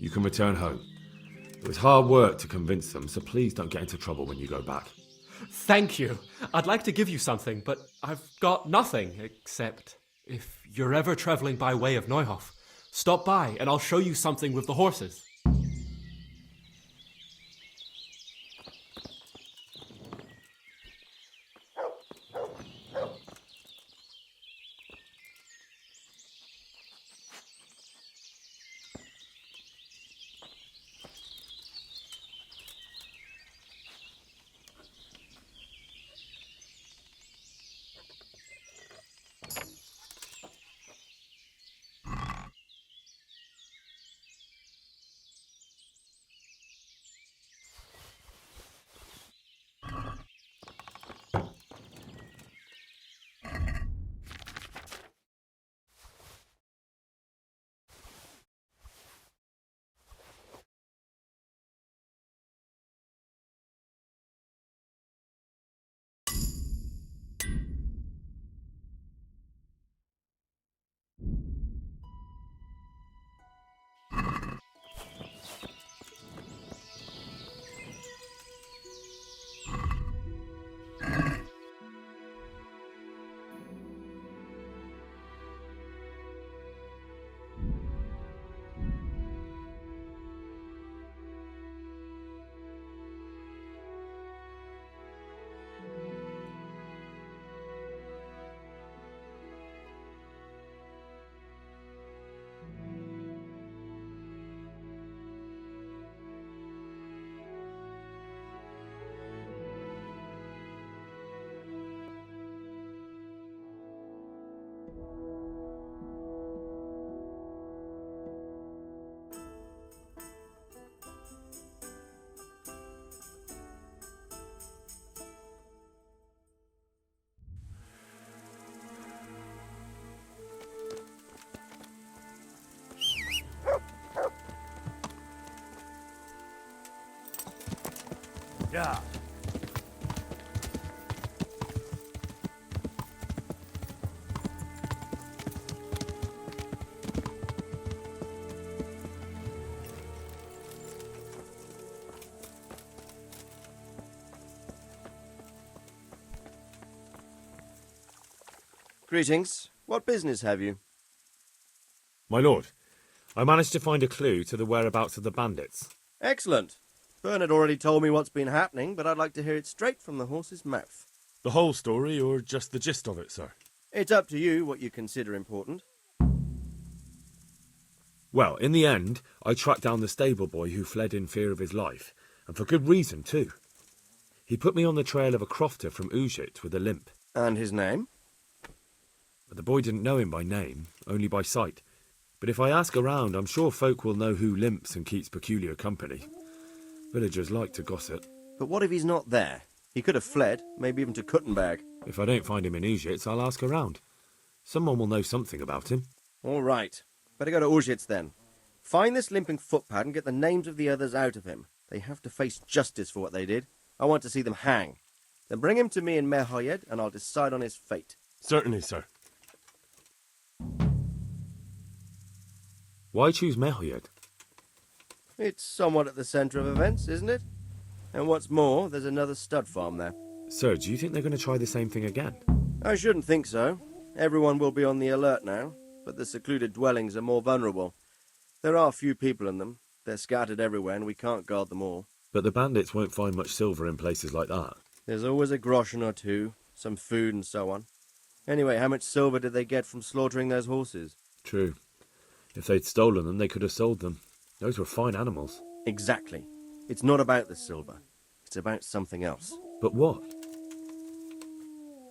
You can return home. It was hard work to convince them, so please don't get into trouble when you go back. Thank you. I'd like to give you something, but I've got nothing except if you're ever traveling by way of Neuhof, stop by and I'll show you something with the horses. Yeah. Greetings. What business have you? My lord, I managed to find a clue to the whereabouts of the bandits. Excellent. Bernard already told me what's been happening, but I'd like to hear it straight from the horse's mouth. The whole story, or just the gist of it, sir? It's up to you what you consider important. Well, in the end, I tracked down the stable boy who fled in fear of his life, and for good reason, too. He put me on the trail of a crofter from Ujit with a limp. And his name? The boy didn't know him by name, only by sight. But if I ask around, I'm sure folk will know who limps and keeps peculiar company. Villagers like to gossip. But what if he's not there? He could have fled, maybe even to Kuttenberg. If I don't find him in Ujits, I'll ask around. Someone will know something about him. All right. Better go to Ujits then. Find this limping footpad and get the names of the others out of him. They have to face justice for what they did. I want to see them hang. Then bring him to me in Merciful, and I'll decide on his fate. Certainly, sir. Why choose Merciful? It's somewhat at the centre of events, isn't it? And what's more, there's another stud farm there. Sir, do you think they're going to try the same thing again? I shouldn't think so. Everyone will be on the alert now, but the secluded dwellings are more vulnerable. There are few people in them. They're scattered everywhere, and we can't guard them all. But the bandits won't find much silver in places like that. There's always a groschen or two, some food and so on. Anyway, how much silver did they get from slaughtering those horses? True. If they'd stolen them, they could have sold them. Those were fine animals. Exactly. It's not about the silver. It's about something else. But what?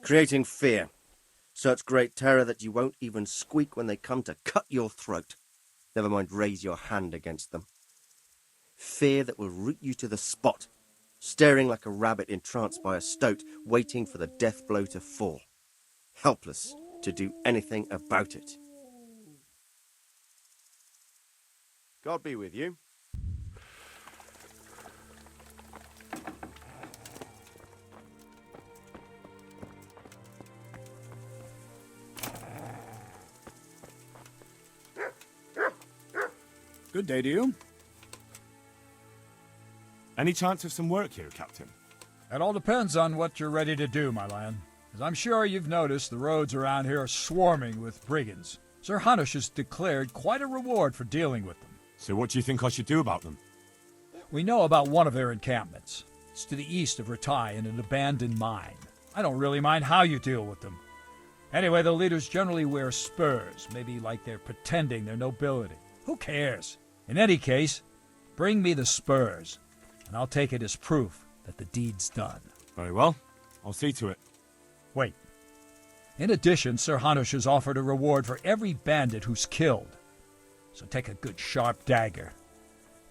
Creating fear. Such great terror that you won't even squeak when they come to cut your throat. Never mind raise your hand against them. Fear that will root you to the spot, staring like a rabbit entranced by a stoat, waiting for the death blow to fall. Helpless to do anything about it. God be with you. Good day to you. Any chance of some work here, Captain? It all depends on what you're ready to do, my lad. As I'm sure you've noticed, the roads around here are swarming with brigands. Sir Hanush has declared quite a reward for dealing with them. So what do you think I should do about them? We know about one of their encampments. It's to the east of Ratai in an abandoned mine. I don't really mind how you deal with them. Anyway, the leaders generally wear spurs, maybe like they're pretending they're nobility. Who cares? In any case, bring me the spurs, and I'll take it as proof that the deed's done. Very well. I'll see to it. Wait. In addition, Sir Hanush has offered a reward for every bandit who's killed. So take a good sharp dagger.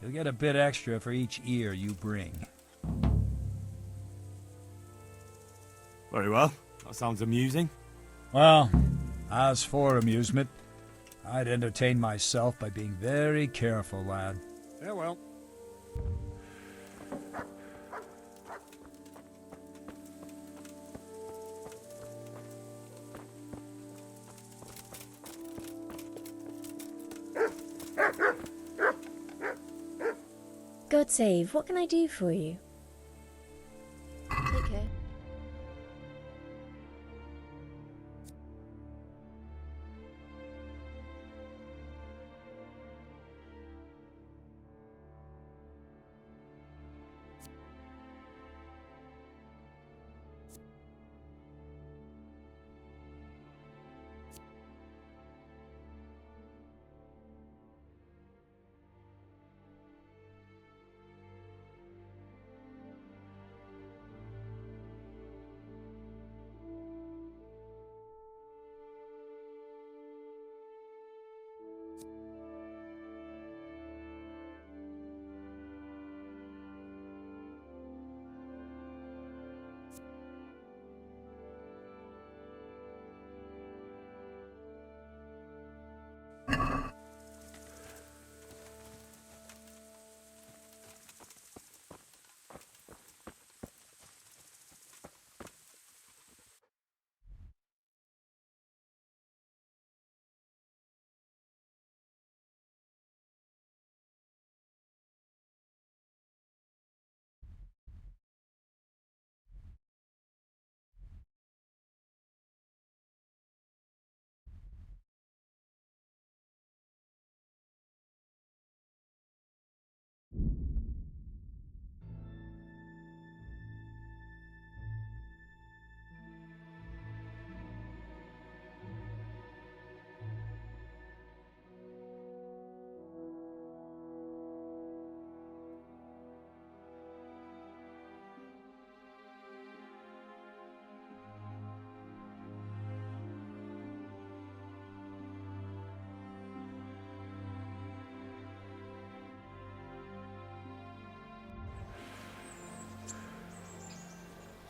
You'll get a bit extra for each ear you bring. Very well. That sounds amusing. Well, as for amusement, I'd entertain myself by being very careful, lad. Farewell. God save, what can I do for you? Take care.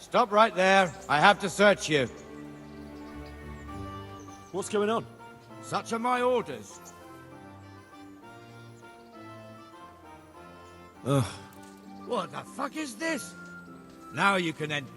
Stop right there. I have to search you. What's going on? Such are my orders. Ugh. What the fuck is this? Now you can end.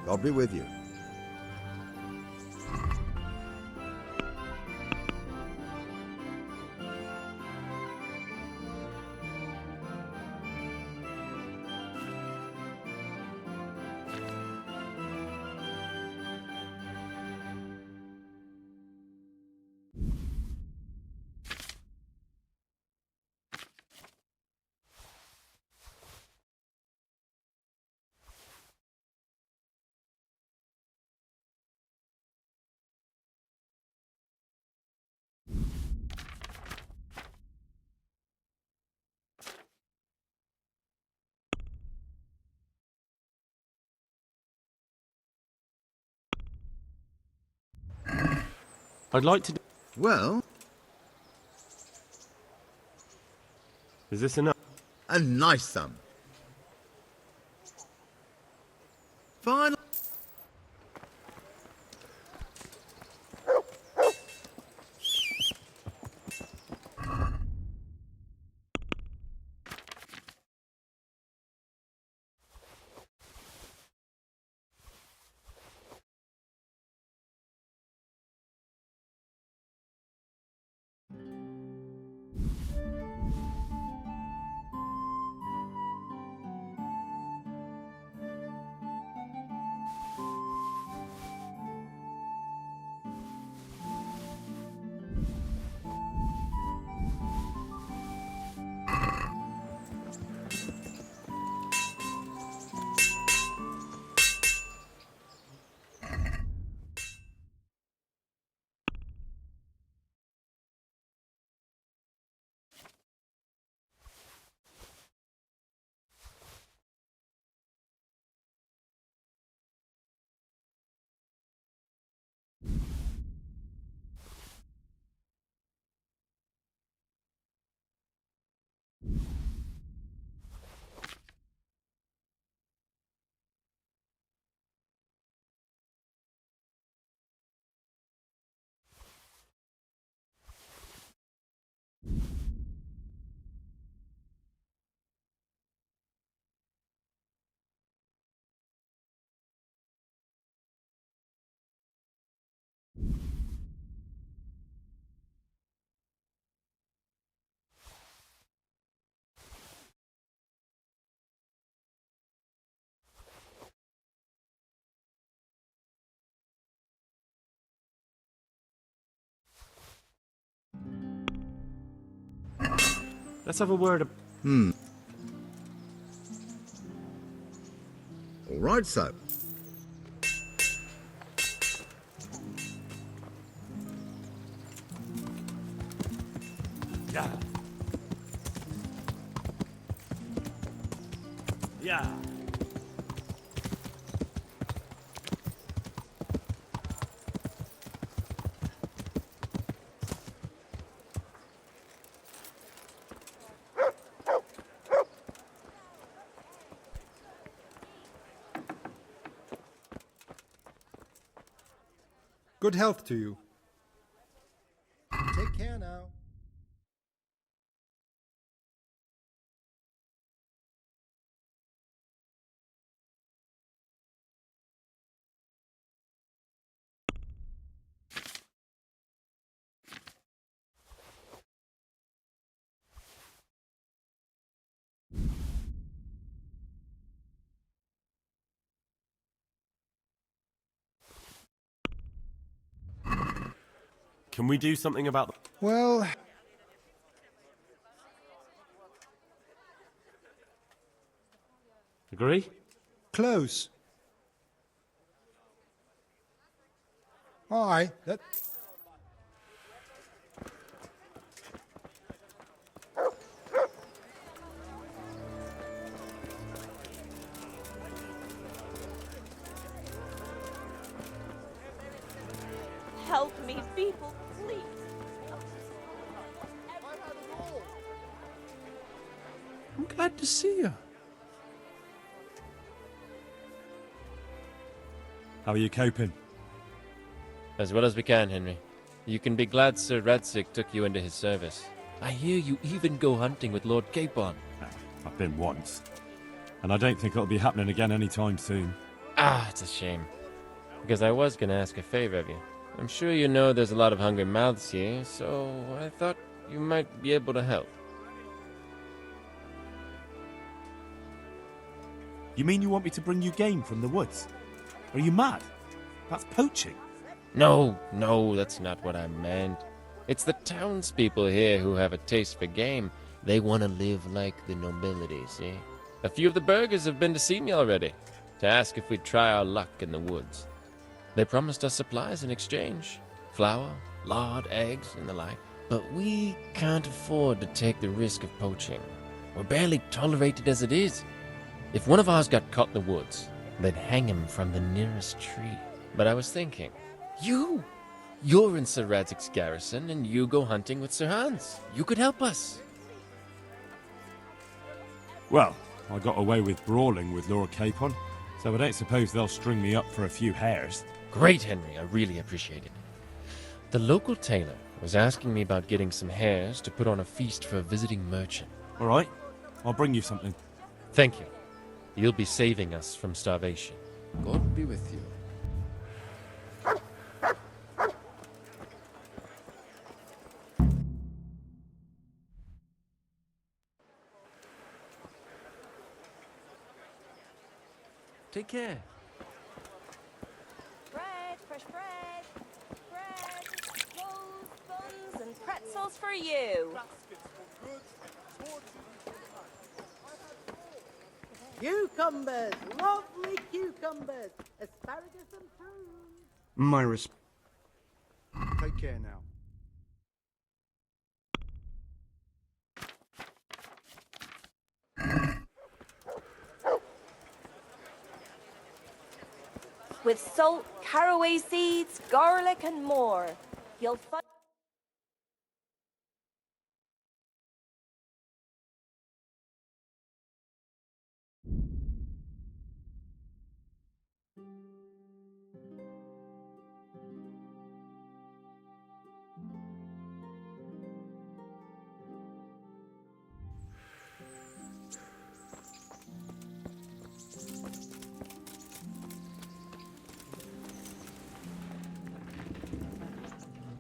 God be with you. I'd like to... Well... Is this enough? A nice sum. Fine. Let's have a word. All right, so. Yeah. Good health to you. Take care now. Can we do something about them? Well, Agree? close. Aye, that... Help me, people, please. I'm glad to see you. How are you coping? As well as we can, Henry. You can be glad Sir Radzig took you into his service. I hear you even go hunting with Lord Capon. I've been once. And I don't think it'll be happening again anytime soon. Ah, it's a shame. Because I was going to ask a favor of you. I'm sure you know there's a lot of hungry mouths here, so I thought you might be able to help. You mean you want me to bring you game from the woods? Are you mad? That's poaching. No, that's not what I meant. It's the townspeople here who have a taste for game. They want to live like the nobility, see? A few of the burghers have been to see me already, to ask if we'd try our luck in the woods. They promised us supplies in exchange. Flour, lard, eggs, and the like. But we can't afford to take the risk of poaching. We're barely tolerated as it is. If one of ours got caught in the woods, they'd hang him from the nearest tree. But I was thinking, you're in Sir Radzig's garrison, and you go hunting with Sir Hans. You could help us. Well, I got away with brawling with Lord Capon, so I don't suppose they'll string me up for a few hares. Great, Henry. I really appreciate it. The local tailor was asking me about getting some hares to put on a feast for a visiting merchant. All right, I'll bring you something. Thank you. You'll be saving us from starvation. God be with you. Take care. Bread, fresh bread, clothes, buns, and pretzels for you. Cucumbers, lovely cucumbers, asparagus and prunes. My respect. Take care now. With salt, caraway seeds, garlic, and more. You'll find.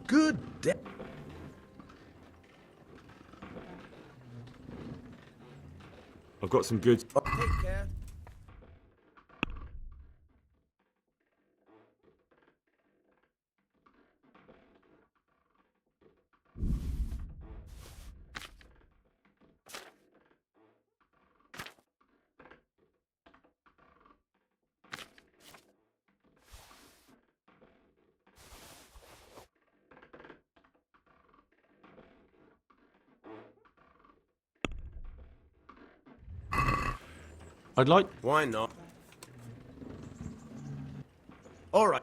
Good day. I've got some goods. Take care. I'd like... Why not? All right.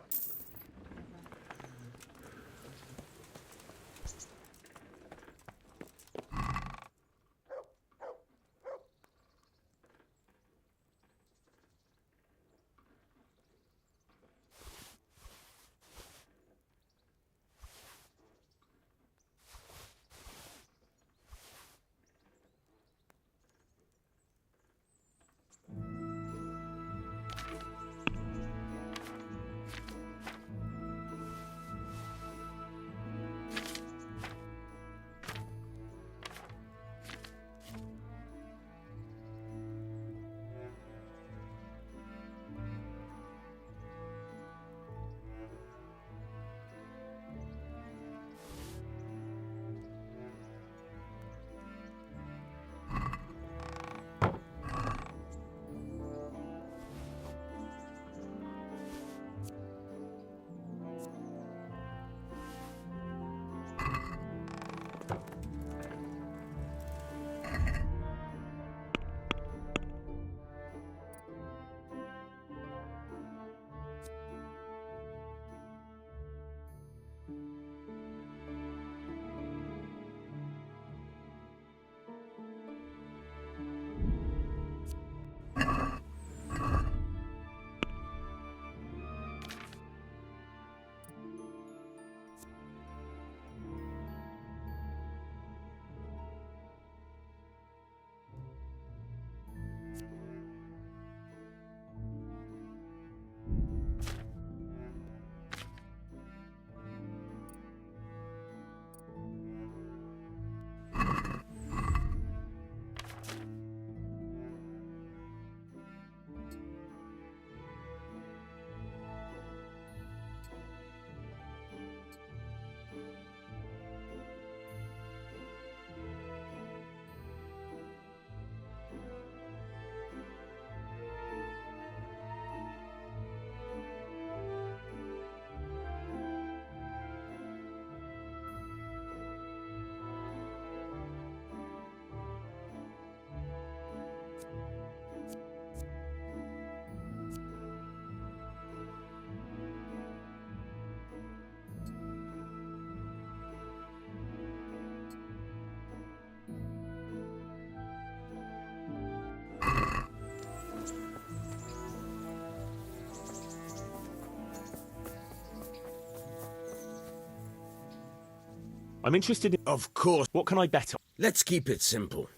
I'm interested in... Of course. What can I bet on? Let's keep it simple.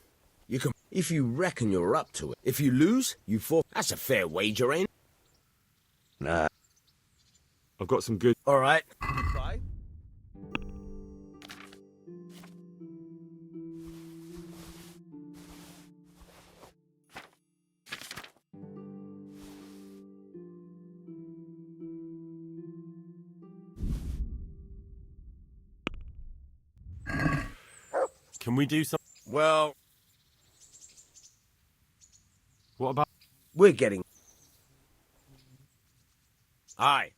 You can... If you reckon you're up to it. If you lose, you forfeit. That's a fair wager, ain't it? Nah. I've got some good... All right. Can we do some... Well... What about... We're getting... Aye.